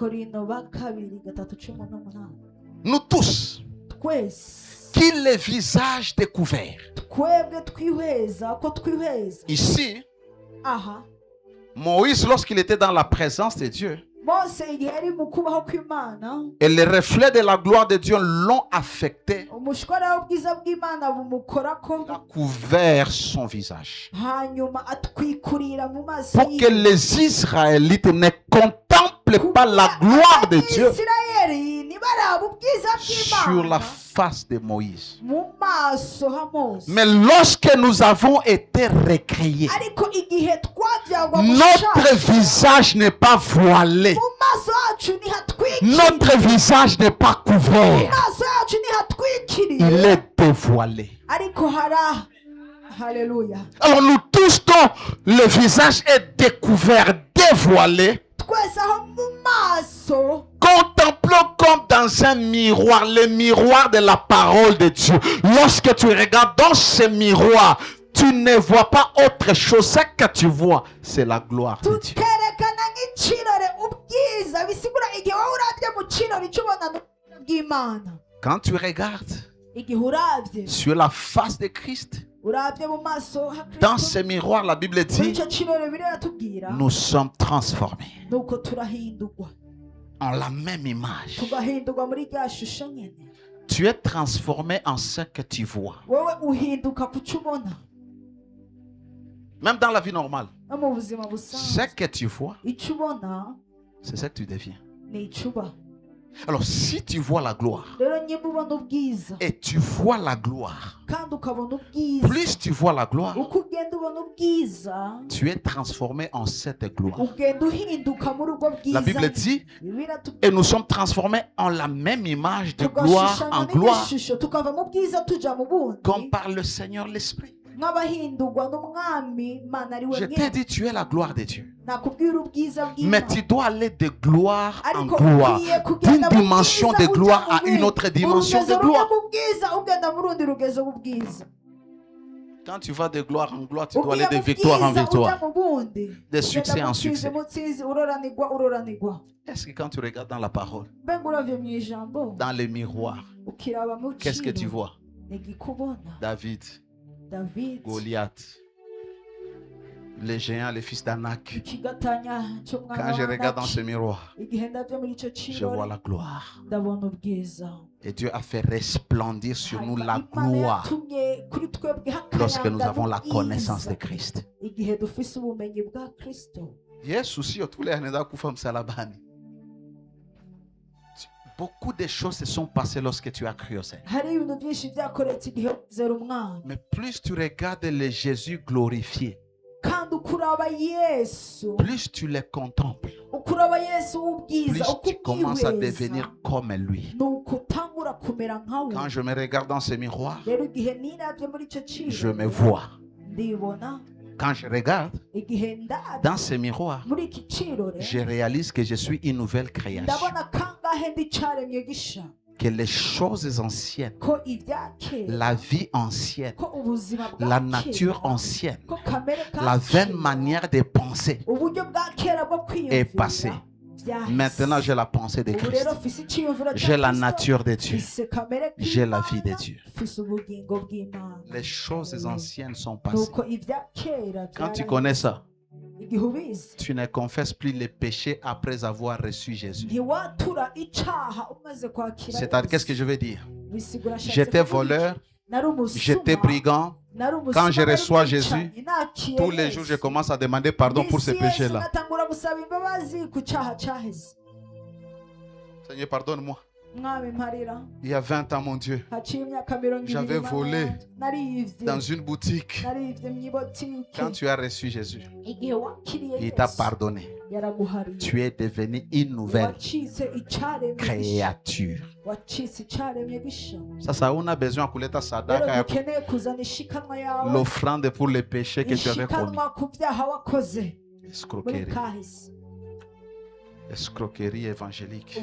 Nous tous, qui les visages découverts. Ici, Moïse, lorsqu'il était dans la présence de Dieu, et les reflets de la gloire de Dieu l'ont affecté. Il a couvert son visage pour que les Israélites ne contemplent pas la gloire de Dieu sur la face de Moïse. Mais lorsque nous avons été recréés, notre visage n'est pas voilé. Notre visage n'est pas couvert. Il est dévoilé. Alors nous tous dont le visage est découvert, dévoilé, contemplons comme dans un miroir, le miroir de la parole de Dieu. Lorsque tu regardes dans ce miroir, tu ne vois pas autre chose. Ce que tu vois, c'est la gloire de Dieu. Quand tu regardes sur la face de Christ, dans ce miroir, la Bible dit, nous sommes transformés en la même image. Tu es transformé en ce que tu vois. Même dans la vie normale, ce que tu vois, c'est ce que tu deviens. Alors, si tu vois la gloire et tu vois la gloire, plus tu vois la gloire, tu es transformé en cette gloire. La Bible dit, et nous sommes transformés en la même image de gloire en gloire, comme par le Seigneur l'Esprit. Je t'ai dit, tu es la gloire de Dieu. Mais tu dois aller de gloire en gloire, d'une dimension de gloire à une autre dimension de gloire. Quand tu vas de gloire en gloire, tu dois aller de victoire en victoire, de succès en succès. Est-ce que quand tu regardes dans la parole, dans le miroir, qu'est-ce que tu vois? David, Goliath, les géants, les fils d'Anak. Quand je regarde dans ce miroir, je vois la gloire. Et Dieu a fait resplendir sur nous la gloire lorsque nous avons la connaissance de Christ. Beaucoup de choses se sont passées lorsque tu as cru au Seigneur. Mais plus tu regardes le Jésus glorifié, plus tu le contemples, plus tu commences à devenir comme lui. Quand je me regarde dans ce miroir, je me vois. Quand je regarde dans ce miroir, je réalise que je suis une nouvelle création. Que les choses anciennes, la vie ancienne, la nature ancienne, la vaine manière de penser est passée. Maintenant, j'ai la pensée de Christ. J'ai la nature de Dieu. J'ai la vie de Dieu. Les choses anciennes sont passées. Quand tu connais ça, tu ne confesses plus les péchés après avoir reçu Jésus. C'est-à-dire, qu'est-ce que je veux dire? J'étais voleur, j'étais brigand. Quand je reçois Jésus, tous les jours, je commence à demander pardon pour ces péchés-là. Seigneur, pardonne-moi. Il y a 20 ans, mon Dieu, j'avais volé dans une boutique. Quand tu as reçu Jésus, il t'a pardonné. Tu es devenu une nouvelle créature. Ça, on a besoin de sadaka, l'offrande pour les péchés que tu avais commis. Escroquerie. Escroquerie évangélique.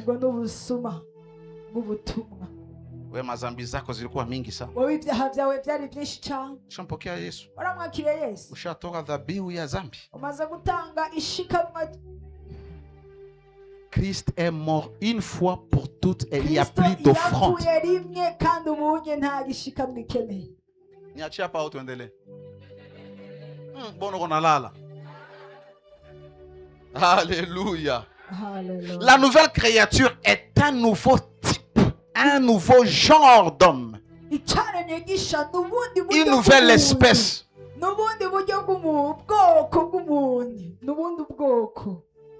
We mazambi zako zilikuwa mingi sana. Ushampokea Yesu. Ushatoka dhabihu ya zambi. Christ est mort une fois pour toutes et il n'y a plus d'offrande. Niachia hapa au tuendelee? Mbona unalala? Alléluia. La nouvelle créature est un nouveau type, un nouveau genre d'homme, une nouvelle espèce.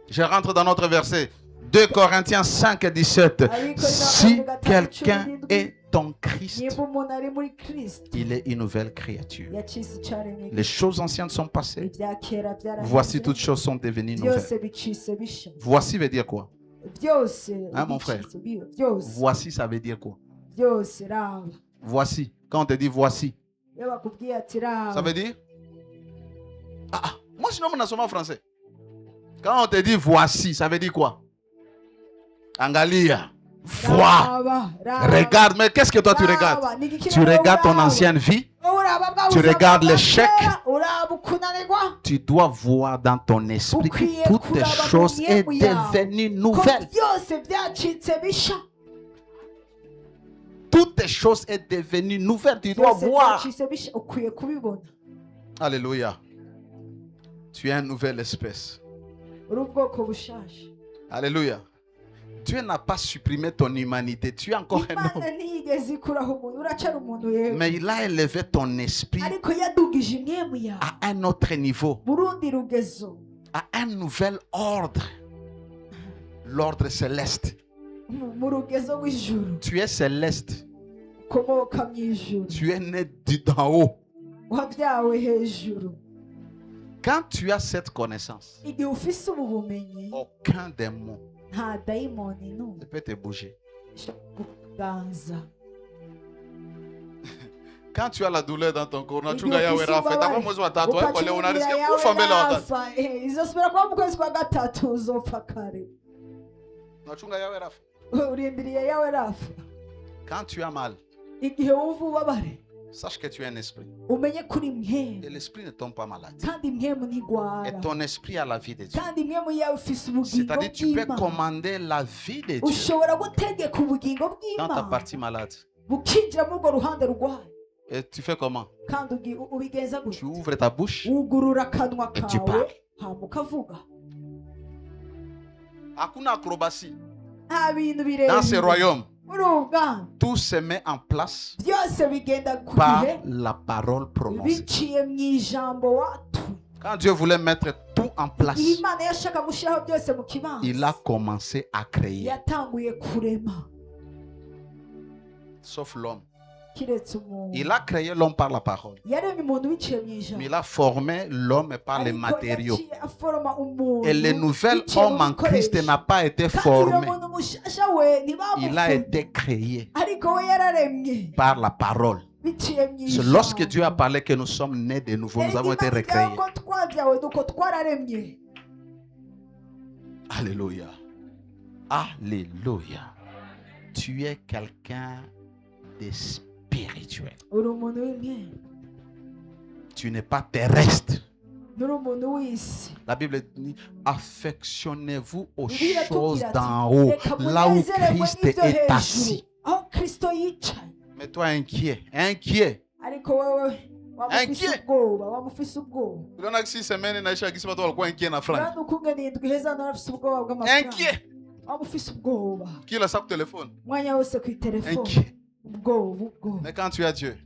Je rentre dans notre verset 2 Corinthiens 5 et 17. Si quelqu'un est en Christ, il est une nouvelle créature. Les choses anciennes sont passées. Voici, toutes choses sont devenues nouvelles. Voici veut dire quoi? Hein, mon frère? Voici, ça veut dire quoi? Voici. Quand on te dit voici, ça veut dire? Moi, sinon, on a seulement français. Quand on te dit voici, ça veut dire quoi? Angalia. Vois, regarde, mais qu'est-ce que toi tu regardes? Tu regardes ton ancienne vie tu regardes l'échec, tu dois voir dans ton esprit que toutes les choses sont devenues nouvelles. Toutes les choses sont devenues nouvelles. Tu dois voir. Alléluia. Tu es une nouvelle espèce. Alléluia. Dieu n'a pas supprimé ton humanité. Tu es encore un homme. Mais il a élevé ton esprit à un autre niveau. À un nouvel ordre. L'ordre céleste. Tu es céleste. Tu es né d'en haut. Quand tu as cette connaissance, aucun démon ne peut te bouger. Quand tu as la douleur dans ton corps, quand tu as mal, sache que tu es un esprit. Et l'esprit ne tombe pas malade. Et ton esprit a la vie de Dieu. C'est-à-dire tu peux commander la vie de Dieu dans ta partie malade. Et tu fais comment? Tu ouvres ta bouche et tu parles. Hakuna acrobatie. Dans ce royaume, tout se met en place par la parole prononcée. Quand Dieu voulait mettre tout en place, il a commencé à créer. Sauf l'homme. Il a créé l'homme par la parole. Mais il a formé l'homme par les matériaux. Et le nouvel homme en Christ n'a pas été formé. Il a été créé par la parole. C'est lorsque Dieu a parlé que nous sommes nés de nouveau, nous avons été recréés. Alléluia. Alléluia. Tu es quelqu'un de spirituel. Tu n'es pas terrestre. La Bible dit, affectionnez-vous aux choses d'en haut, là où Christ est assis. Mais toi inquiet, inquiet. Inquiet. Unaona 6 semaines inaisha akisema tu alikuwa inquiet na Frank. Inquiet. Kila saa téléphone. Inquiet. Mais quand tu as Dieu,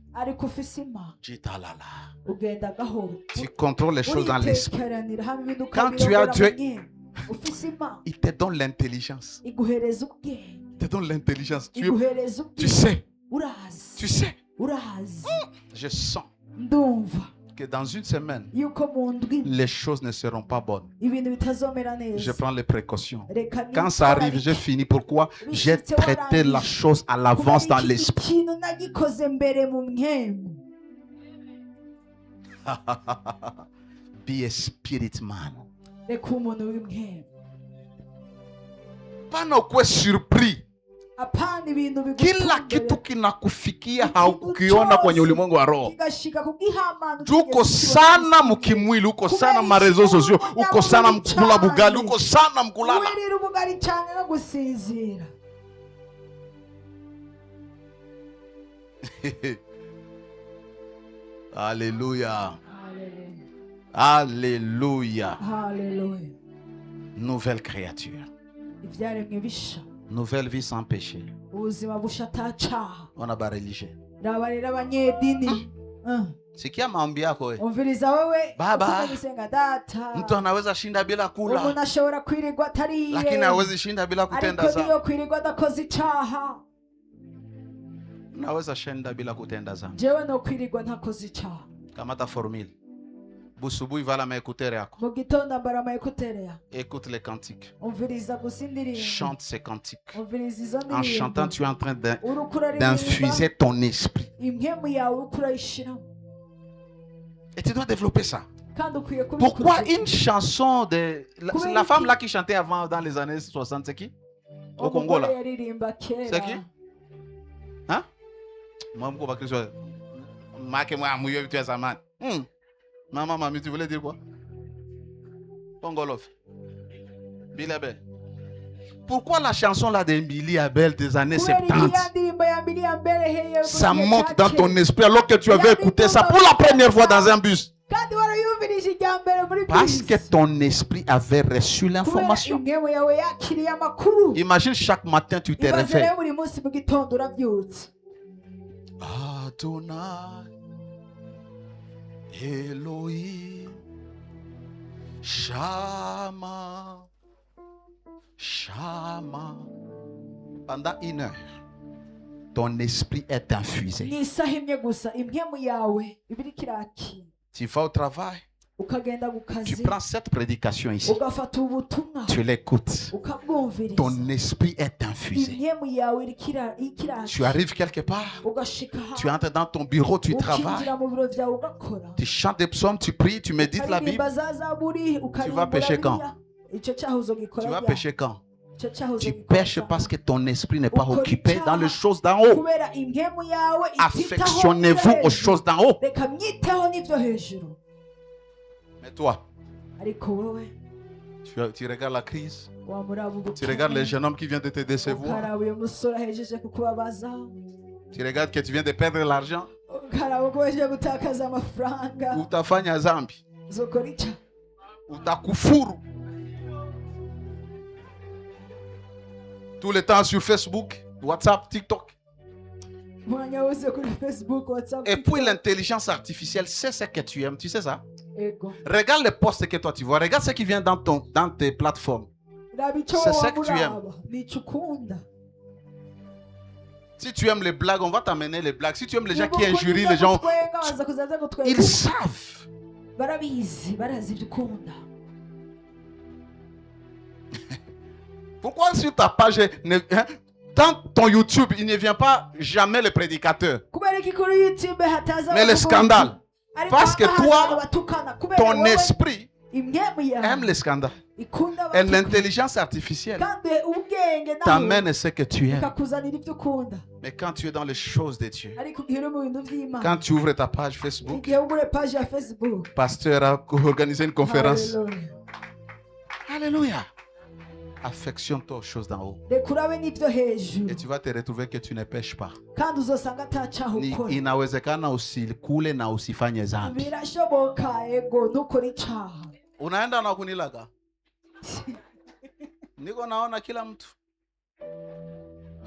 tu contrôles les choses dans l'esprit. Quand tu as Dieu, il te donne l'intelligence. Il te donne l'intelligence. Tu sais. Tu sais. Je sens que dans une semaine, les choses ne seront pas bonnes. Je prends les précautions. Quand ça arrive, je finis. Pourquoi? J'ai traité la chose à l'avance dans l'esprit. Be a spirit man. Pas no kwa surpris. Kila kitu kinakufikia haukukiona kwenye ulimwengu wa roho. Uko sana mkimwili, uko sana marezo sosio, uko sana mkula bugali, uko sana mkulala. Alléluia. Alléluia. Nouvelle créature. Nouvelle vie sans péché. On a pas religieux. Sikia maombi yako wewe. Baba, mtu anaweza shinda bila kula, lakini hawezi shinda bila kutenda dhambi. Naweza shinda bila kutenda dhambi. Kamata formule. Busubuhi vala maécouteur yako. Écoute les cantiques. Chante ces cantiques. En chantant, tu es en train d'infuser ton esprit. Et tu dois développer ça. Pourquoi une chanson de... La femme là qui chantait avant dans les années 60, c'est qui? Au Congo là. C'est qui? Hein? Moi, Maman, mamie, tu voulais dire quoi? Pongolof. Bilabel. Pourquoi la chanson là d'Emily Abel des années 70 ça monte dans ton esprit alors que tu avais écouté ça pour la première fois dans un bus? Parce que ton esprit avait reçu l'information. Imagine chaque matin tu te réveilles. Adonai, Elohim, Shama, Shama. Pendant 1 heure, ton esprit est infusé. Tu vas au travail, tu prends cette prédication ici, tu l'écoutes, ton esprit est infusé. Tu arrives quelque part, tu entres dans ton bureau, tu travailles, tu chantes des psaumes, tu pries, tu médites la Bible. Tu vas pécher quand? Tu vas pécher quand? Tu pêches parce que ton esprit n'est pas occupé dans les choses d'en haut. Affectionnez-vous aux choses d'en haut. Mais toi, tu regardes la crise, tu regardes les jeunes hommes qui viennent de te décevoir, tu regardes que tu viens de perdre l'argent, ou ta fanya à Zambi, ou ta kufuru. Tout le temps sur Facebook, WhatsApp, TikTok. Et puis l'intelligence artificielle, c'est ce que tu aimes, tu sais ça? Regarde les posts que toi tu vois, regarde ce qui vient dans tes plateformes. C'est ce que tu aimes. Si tu aimes les blagues, on va t'amener les blagues. Si tu aimes les gens qui injurient les gens, ils savent. Pourquoi sur ta page, dans ton YouTube, il ne vient pas jamais le prédicateur, mais le scandale? Parce que toi, ton esprit aime le scandale. Et l'intelligence artificielle t'amène ce que tu aimes. Mais quand tu es dans les choses de Dieu, quand tu ouvres ta page Facebook, pasteur a organisé une conférence. Alléluia. Affectionne-toi aux choses d'en haut. Et tu vas te retrouver que tu ne pêches pas. Inawezekana usikule na usifanye dhambi. Unaenda na kunilaga. Niko naona kila mtu.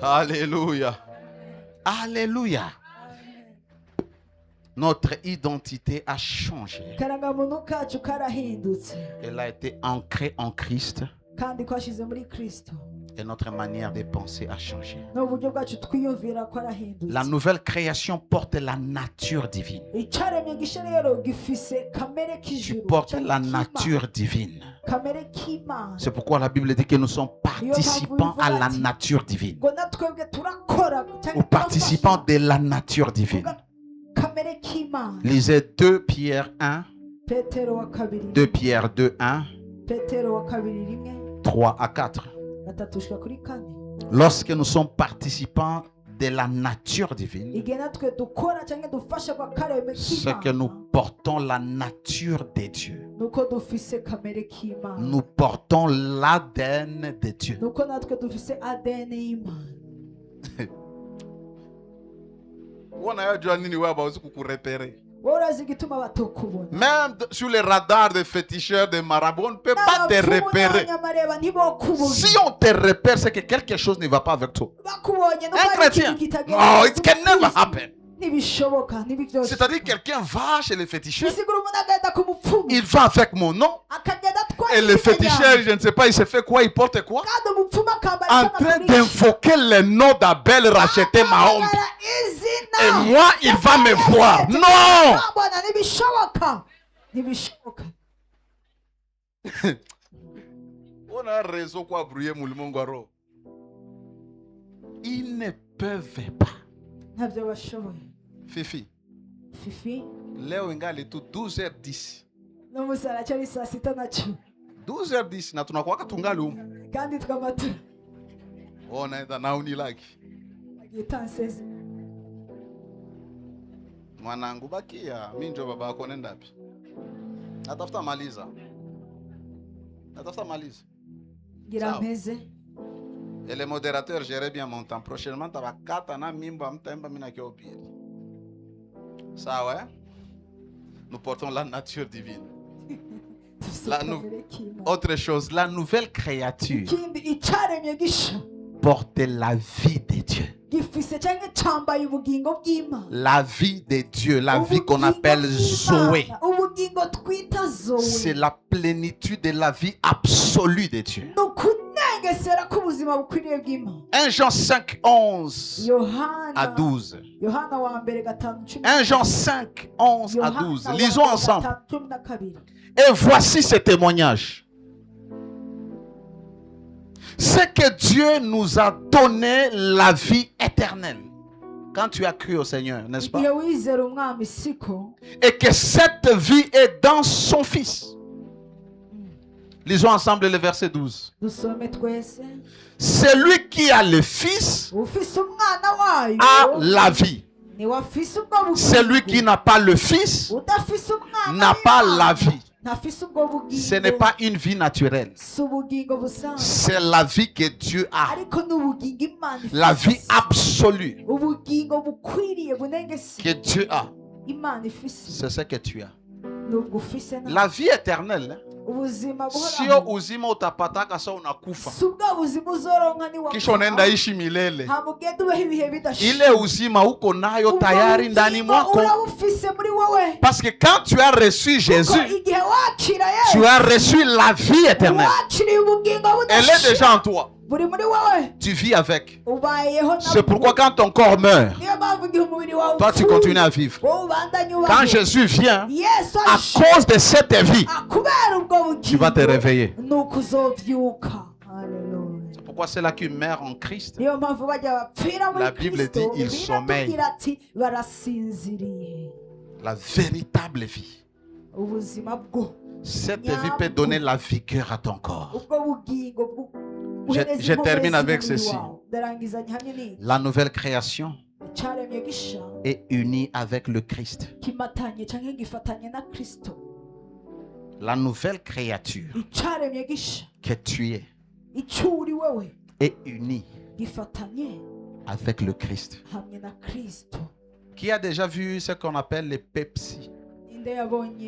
Alléluia. Alléluia. Notre identité a changé. Elle a été ancrée en Christ. Et notre manière de penser a changé. La nouvelle création porte la nature divine. Tu portes la nature divine. C'est pourquoi la Bible dit que nous sommes participants à la nature divine. Ou participants de la nature divine. Lisez 2 Pierre 1. 2 Pierre 2, 1. 3 à 4. Lorsque nous sommes participants de la nature divine, c'est que nous portons la nature de Dieu. Nous portons l'ADN de Dieu. Même sur les radars de féticheurs de marabouts, on ne peut pas te repérer. Si on te repère, c'est que quelque chose ne va pas avec toi. Un chrétien, oh, it can never happen. C'est-à-dire quelqu'un va chez les féticheurs, il va avec mon nom, et le féticheur, je ne sais pas, il se fait quoi, il porte quoi, en train d'invoquer le nom d'Abel racheté Mahombe. Et moi, il va me voir. Non! On a un réseau quoi brouiller Moulmongaro. Ils ne peuvent pas. Fifi. Leo ingali tu 12h10. 12h10 na tunakuwaka tungali huko. Ona enda na unilaki. Mwanangu bakia, minjo baba ako nenda wapi? Natafuta maliza. Gira meze. Et les modérateurs géraient bien mon temps. Prochainement, tu vas katana mimba mtemba mina ki opiri. Ça ouais? Nous portons la nature divine. Autre chose, la nouvelle créature porte la vie de Dieu. La vie de Dieu, la vie qu'on appelle Zoé. C'est la plénitude de la vie absolue de Dieu. 1 Jean 5, 11 à 12. 1 Jean 5, 11 à 12. Lisons ensemble. Et voici ce témoignage. C'est que Dieu nous a donné la vie éternelle. Quand tu as cru au Seigneur, n'est-ce pas? Et que cette vie est dans son Fils. Lisons ensemble le verset 12. Celui qui a le Fils a la vie. Celui qui n'a pas le Fils n'a pas la vie. Ce n'est pas une vie naturelle. C'est la vie que Dieu a. La vie absolue que Dieu a. C'est ce que tu as. La vie éternelle. Sio uzima utapataka sa unakufa. Kisha unaenda ishi milele. Ile uzima uko nayo tayari ndani mwako. Parce que quand tu as reçu Jésus, tu as reçu la vie éternelle. Elle est déjà en toi. Tu vis avec. C'est pourquoi quand ton corps meurt, toi tu continues à vivre. Quand Jésus vient, à cause de cette vie, tu vas te réveiller. C'est pourquoi ceux-là qui meurent en Christ, la Bible dit ils sommeillent. La véritable vie. Cette vie peut donner la vigueur à ton corps. Je termine avec ceci. La nouvelle création est unie avec le Christ. La nouvelle créature que tu es est unie avec le Christ. Qui a déjà vu ce qu'on appelle les Pepsi?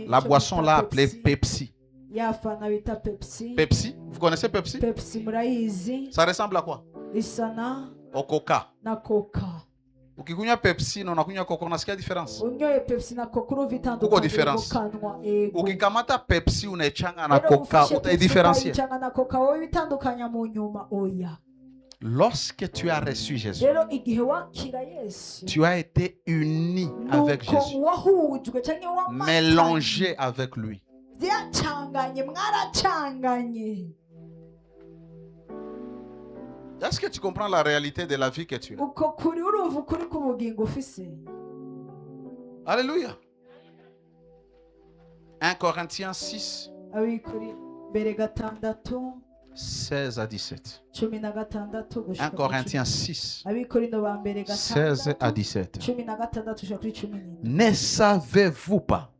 La boisson là appelée Pepsi. Pepsi, vous connaissez Pepsi? Ça ressemble à quoi? Au Coca. Ukikunywa Pepsi na unakunywa Coca unasikia difference? Uko difference. Ukikamata Pepsi unaichanga na Coca utaidifférencier. Lorsque tu as reçu Jésus, tu as été uni avec Jésus, mélangé avec lui. Est-ce que tu comprends la réalité de la vie que tu as? Alléluia. 1 Corinthiens 6, 16 à 17. 1 Corinthiens 6, 16 à 17. Ne savez-vous pas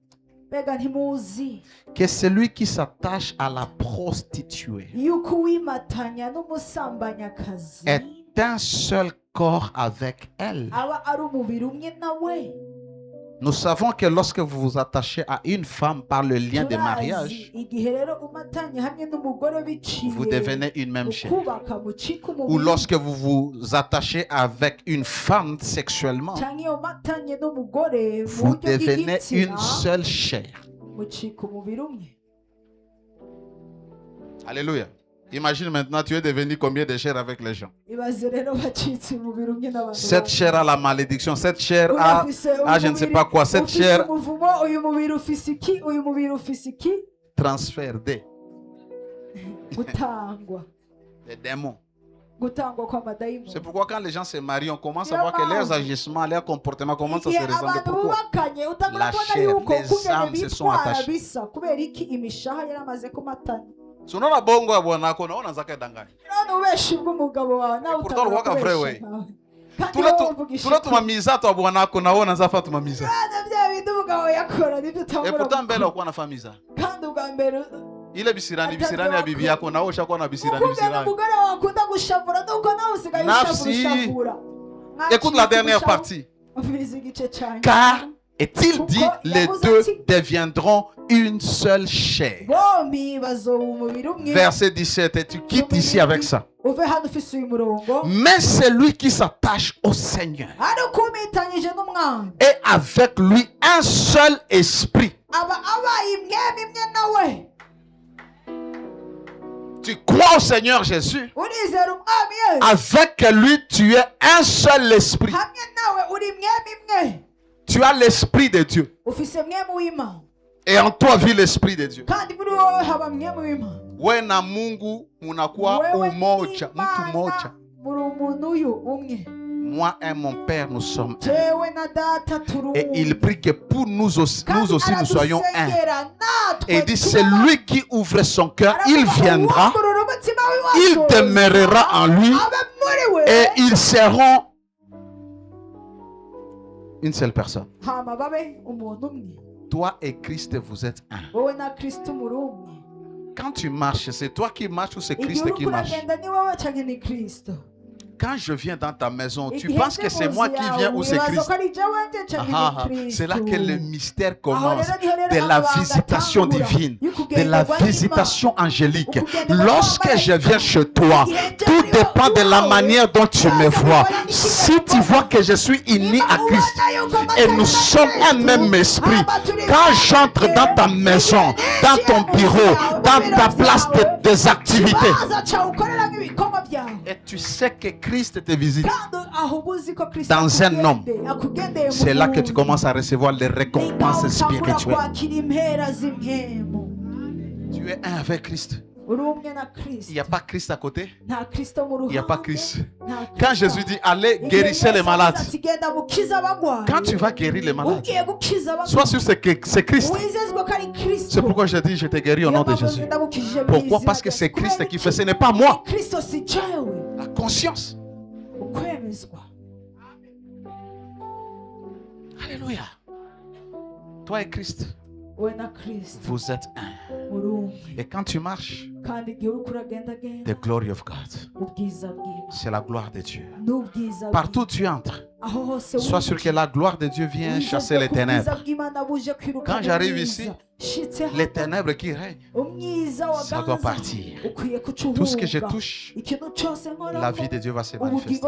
que celui qui s'attache à la prostituée est un seul corps avec elle? Nous savons que lorsque vous vous attachez à une femme par le lien de mariage, vous devenez une même chair. Ou lorsque vous vous attachez avec une femme sexuellement, vous devenez une seule chair. Alléluia. Imagine maintenant, tu es devenu combien de chair avec les gens? Cette chair a la malédiction, cette chair a je ne sais pas quoi, cette chair transfert des démons. C'est pourquoi quand les gens se marient, on commence à voir que leurs agissements, leurs comportements commencent à se ressembler. Pourquoi? La chair, les âmes se sont attachées. Sunona bongo ya bwanako naona zaka danganya. Pourtant le waka vrai way. Tula tumamiza to bwanako naona zafa tumamiza. Et pourtant mbele uko na famille ça. Ile bisirani ya bibi yako na osha kwa na bisirani. Nafsi. Écoute la dernière partie. Car, est-il dit, les deux deviendront une seule chair. Verset 17, et tu quittes ici avec ça. Mais c'est lui qui s'attache au Seigneur. Et avec lui un seul esprit. Tu crois au Seigneur Jésus. Avec lui, tu es un seul esprit. Tu as l'esprit de Dieu. Et en toi vit l'esprit de Dieu. We na Mungu munakuwa umoja, mtu moja. Moi et mon Père, nous sommes un. Et il prie que pour nous aussi nous soyons un. Et il dit, c'est lui qui ouvre son cœur, il viendra, il demeurera en lui, et ils seront une seule personne. Toi et Christ, vous êtes un. Quand tu marches, c'est toi qui marches ou c'est Christ qui marche? Quand je viens dans ta maison, tu penses que c'est moi qui viens ou c'est Christ? C'est là que le mystère commence, de la visitation divine, de la visitation angélique. Lorsque je viens chez toi, tout dépend de la manière dont tu me vois. Si tu vois que je suis uni à Christ et nous sommes un même esprit, quand j'entre dans ta maison, dans ton bureau, dans ta place des activités, et tu sais que Christ te visite dans un homme, c'est là que tu commences à recevoir les récompenses spirituelles. Tu es un avec Christ. Il n'y a pas Christ à côté. Il n'y a pas Christ. Quand Jésus dit allez guérissez les malades, quand tu vas guérir les malades, sois sûr que c'est Christ. C'est pourquoi je dis je te guéris au nom de Jésus. Pourquoi? Parce que c'est Christ qui fait, ce n'est pas moi. La conscience. Alléluia. Toi et Christ, vous êtes un. Et quand tu marches, the glory of God, c'est la gloire de Dieu. Partout où tu entres, sois sûr que la gloire de Dieu vient chasser les ténèbres. Quand j'arrive ici, les ténèbres qui règnent, ça doit partir. Tout ce que je touche, la vie de Dieu va se manifester.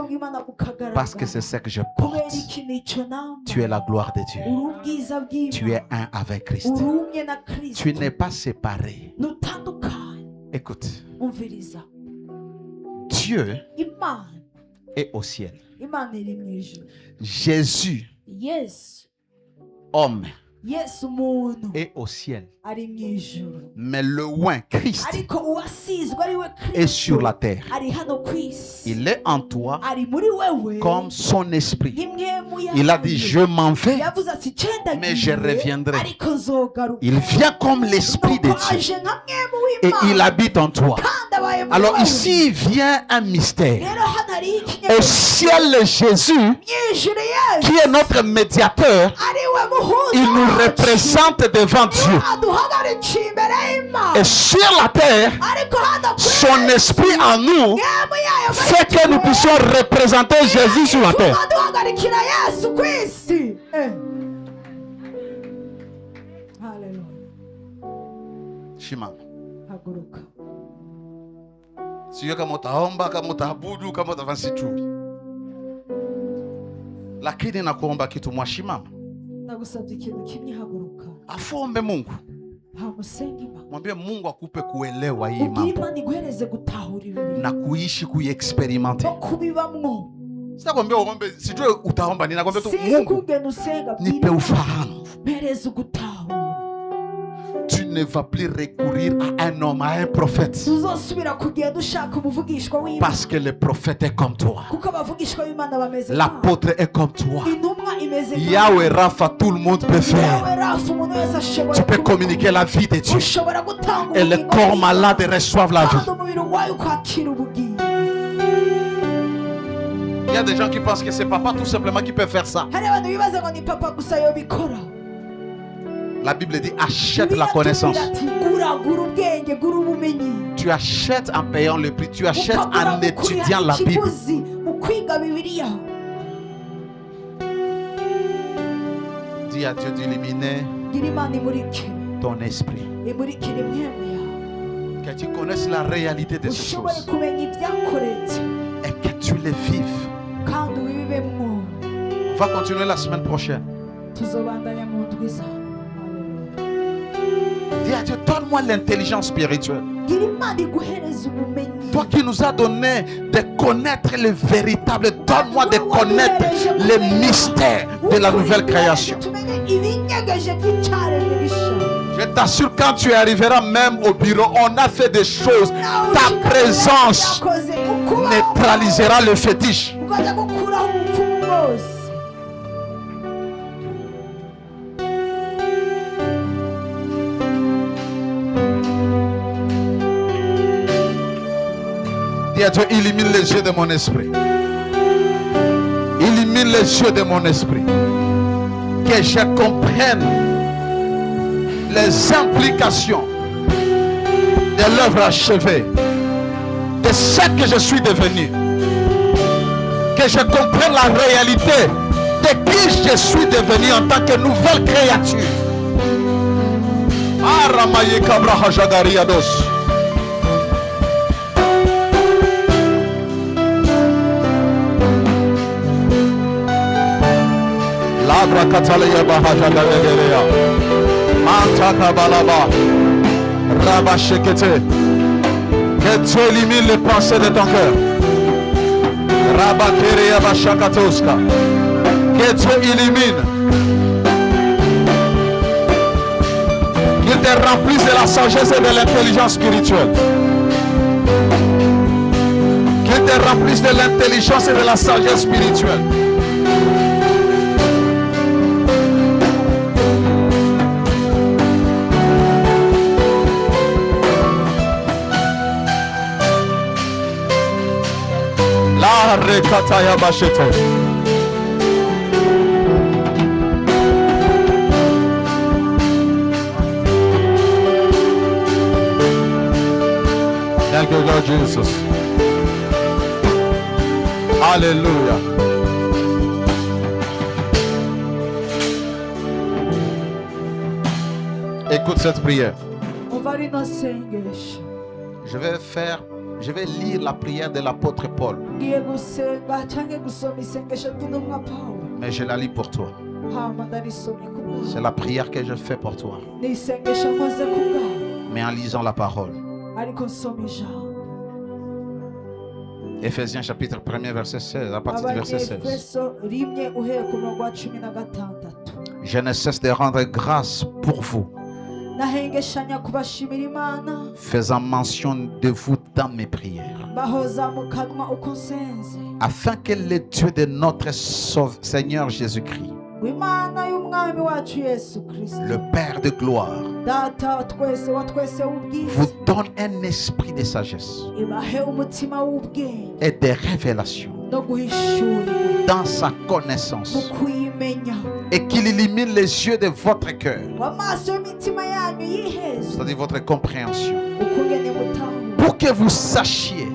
Parce que c'est ce que je porte. Tu es la gloire de Dieu. Tu es un avec Christ. Tu n'es pas séparé. Écoute. Dieu est au ciel. Jésus, homme, est au ciel. Mais le oint, Christ, est sur la terre. Il est en toi comme son esprit. Il a dit, je m'en vais, mais je reviendrai. Il vient comme l'esprit de Dieu. Et il habite en toi. Alors ici vient un mystère. Au ciel, Jésus, qui est notre médiateur, il nous représente devant Dieu. Et sur la terre, son esprit en nous fait que nous puissions représenter Jésus sur la terre. Shimama. Sio kama utaomba, kama utaabudu, kama utafanya kitu. Lakini nakuomba kitu, mwashimama. Nagusabye ikintu kimwe, haguruka. Afombe Mungu. Mwambie Mungu akupe kuelewa hii mambo na kuishi kuiexperimenter. Sitakwambia uombe, sijui utaomba nini, nakwambia tu Mungu nipe ufahamu. Tu ne vas plus recourir à un homme, à un prophète. Parce que le prophète est comme toi. L'apôtre est comme toi. Yahweh Rapha, tout le monde peut faire. Tu peux communiquer la vie de Dieu. Et les corps malades reçoivent la vie. Il y a des gens qui pensent que c'est papa tout simplement qui peut faire ça. La Bible dit achète la connaissance. Tu achètes en payant le prix. Tu achètes en étudiant la Bible. Dis à Dieu d'illuminer ton esprit. Que tu connaisses la réalité de ces choses. Et que tu les vives. On va continuer la semaine prochaine. Dis à Dieu, donne-moi l'intelligence spirituelle. Toi qui nous as donné de connaître le véritable, donne-moi de connaître les mystères de la nouvelle création. Je t'assure, quand tu arriveras même au bureau, on a fait des choses. Ta présence neutralisera le fétiche. Dis à Dieu, illumine les yeux de mon esprit. Illumine les yeux de mon esprit. Que je comprenne les implications de l'œuvre achevée, de ce que je suis devenu. Que je comprenne la réalité de qui je suis devenu en tant que nouvelle créature. Aramaye Kabraha Jagariados. Labra Katalaya Bahaja Galeria. Antaka Balaba. Rabba Shekete. Que Dieu élimine les pensées de ton cœur. Rabba Kerea Bashakatoska. Que Dieu illumine. Qu'il te remplisse de la sagesse et de l'intelligence spirituelle. Qu'il te remplisse de l'intelligence et de la sagesse spirituelle. La rekataya bashete. Thank you, Lord Jesus. Alléluia. Écoute cette prière. Je vais lire la prière de l'apôtre Paul. Mais je la lis pour toi. C'est la prière que je fais pour toi. Mais en lisant la parole. Éphésiens chapitre 1er verset 16, à partir du verset 16. Je ne cesse de rendre grâce pour vous, faisant mention de vous dans mes prières, afin que le Dieu de notre Seigneur Jésus-Christ, le Père de gloire, vous donne un esprit de sagesse et de révélation dans sa connaissance, et qu'il illumine les yeux de votre cœur, c'est-à-dire votre compréhension, pour que vous sachiez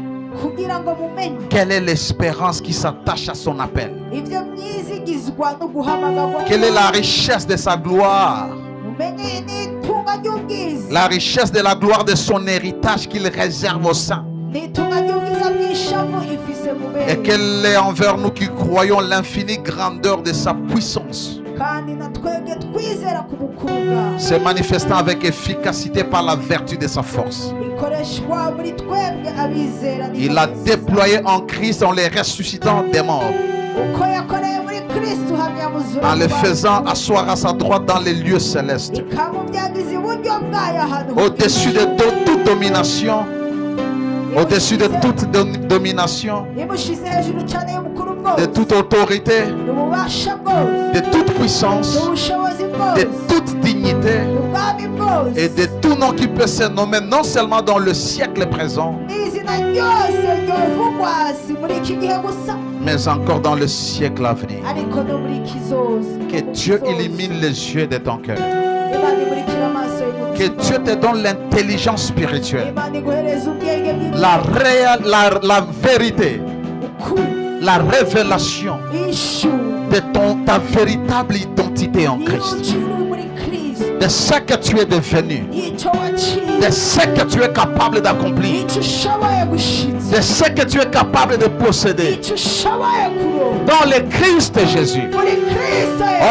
quelle est l'espérance qui s'attache à son appel, quelle est la richesse de sa gloire, la richesse de la gloire de son héritage qu'il réserve aux saints, et quelle est envers nous qui croyons l'infinie grandeur de sa puissance, se manifestant avec efficacité par la vertu de sa force. Il a déployé en Christ en les ressuscitant des morts, en les faisant asseoir à sa droite dans les lieux célestes, au-dessus de toute domination, au-dessus de toute domination, de toute autorité, de toute puissance, de toute dignité et de tout nom qui peut se nommer non seulement dans le siècle présent, mais encore dans le siècle à venir. Que Dieu illumine les yeux de ton cœur. Que Dieu te donne l'intelligence spirituelle, la vérité, la révélation de ta véritable identité en Christ, de ce que tu es devenu, de ce que tu es capable d'accomplir, de ce que tu es capable de posséder dans le Christ Jésus.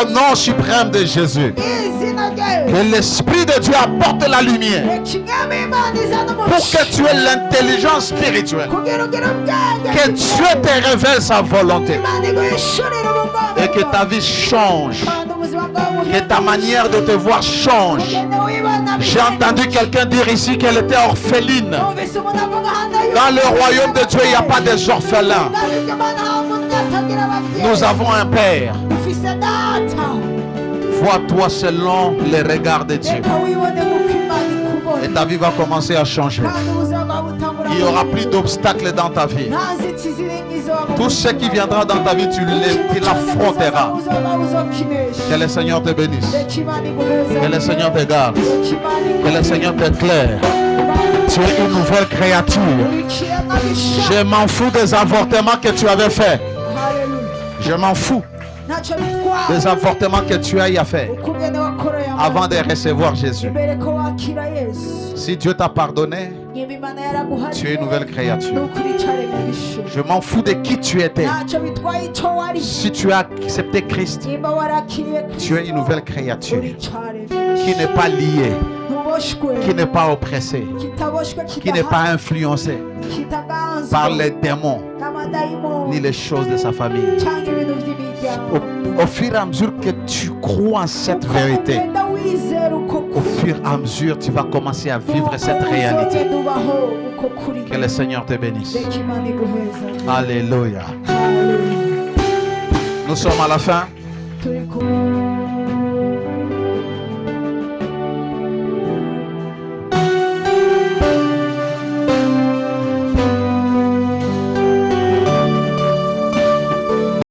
Au nom suprême de Jésus, que l'Esprit de Dieu apporte la lumière pour que tu aies l'intelligence spirituelle, que Dieu te révèle sa volonté et que ta vie change, que ta manière de te voir change. J'ai entendu quelqu'un dire ici qu'elle était orpheline. Dans le royaume de Dieu, il n'y a pas des orphelins. Nous avons un Père. Vois-toi selon les regards de Dieu. Et ta vie va commencer à changer. Il n'y aura plus d'obstacles dans ta vie. Tout ce qui viendra dans ta vie, tu l'affronteras. Que le Seigneur te bénisse. Que le Seigneur te garde. Que le Seigneur t'éclaire. Tu es une nouvelle créature. Je m'en fous des avortements que tu avais faits. Je m'en fous des avortements que tu as fait avant de recevoir Jésus. Si Dieu t'a pardonné, tu es une nouvelle créature. Je m'en fous de qui tu étais. Si tu as accepté Christ, tu es une nouvelle créature qui n'est pas liée, qui n'est pas oppressée, qui n'est pas influencée par les démons ni les choses de sa famille. Au fur et à mesure que tu crois en cette vérité, au fur et à mesure tu vas commencer à vivre cette réalité. Que le Seigneur te bénisse. Alléluia. Nous sommes à la fin.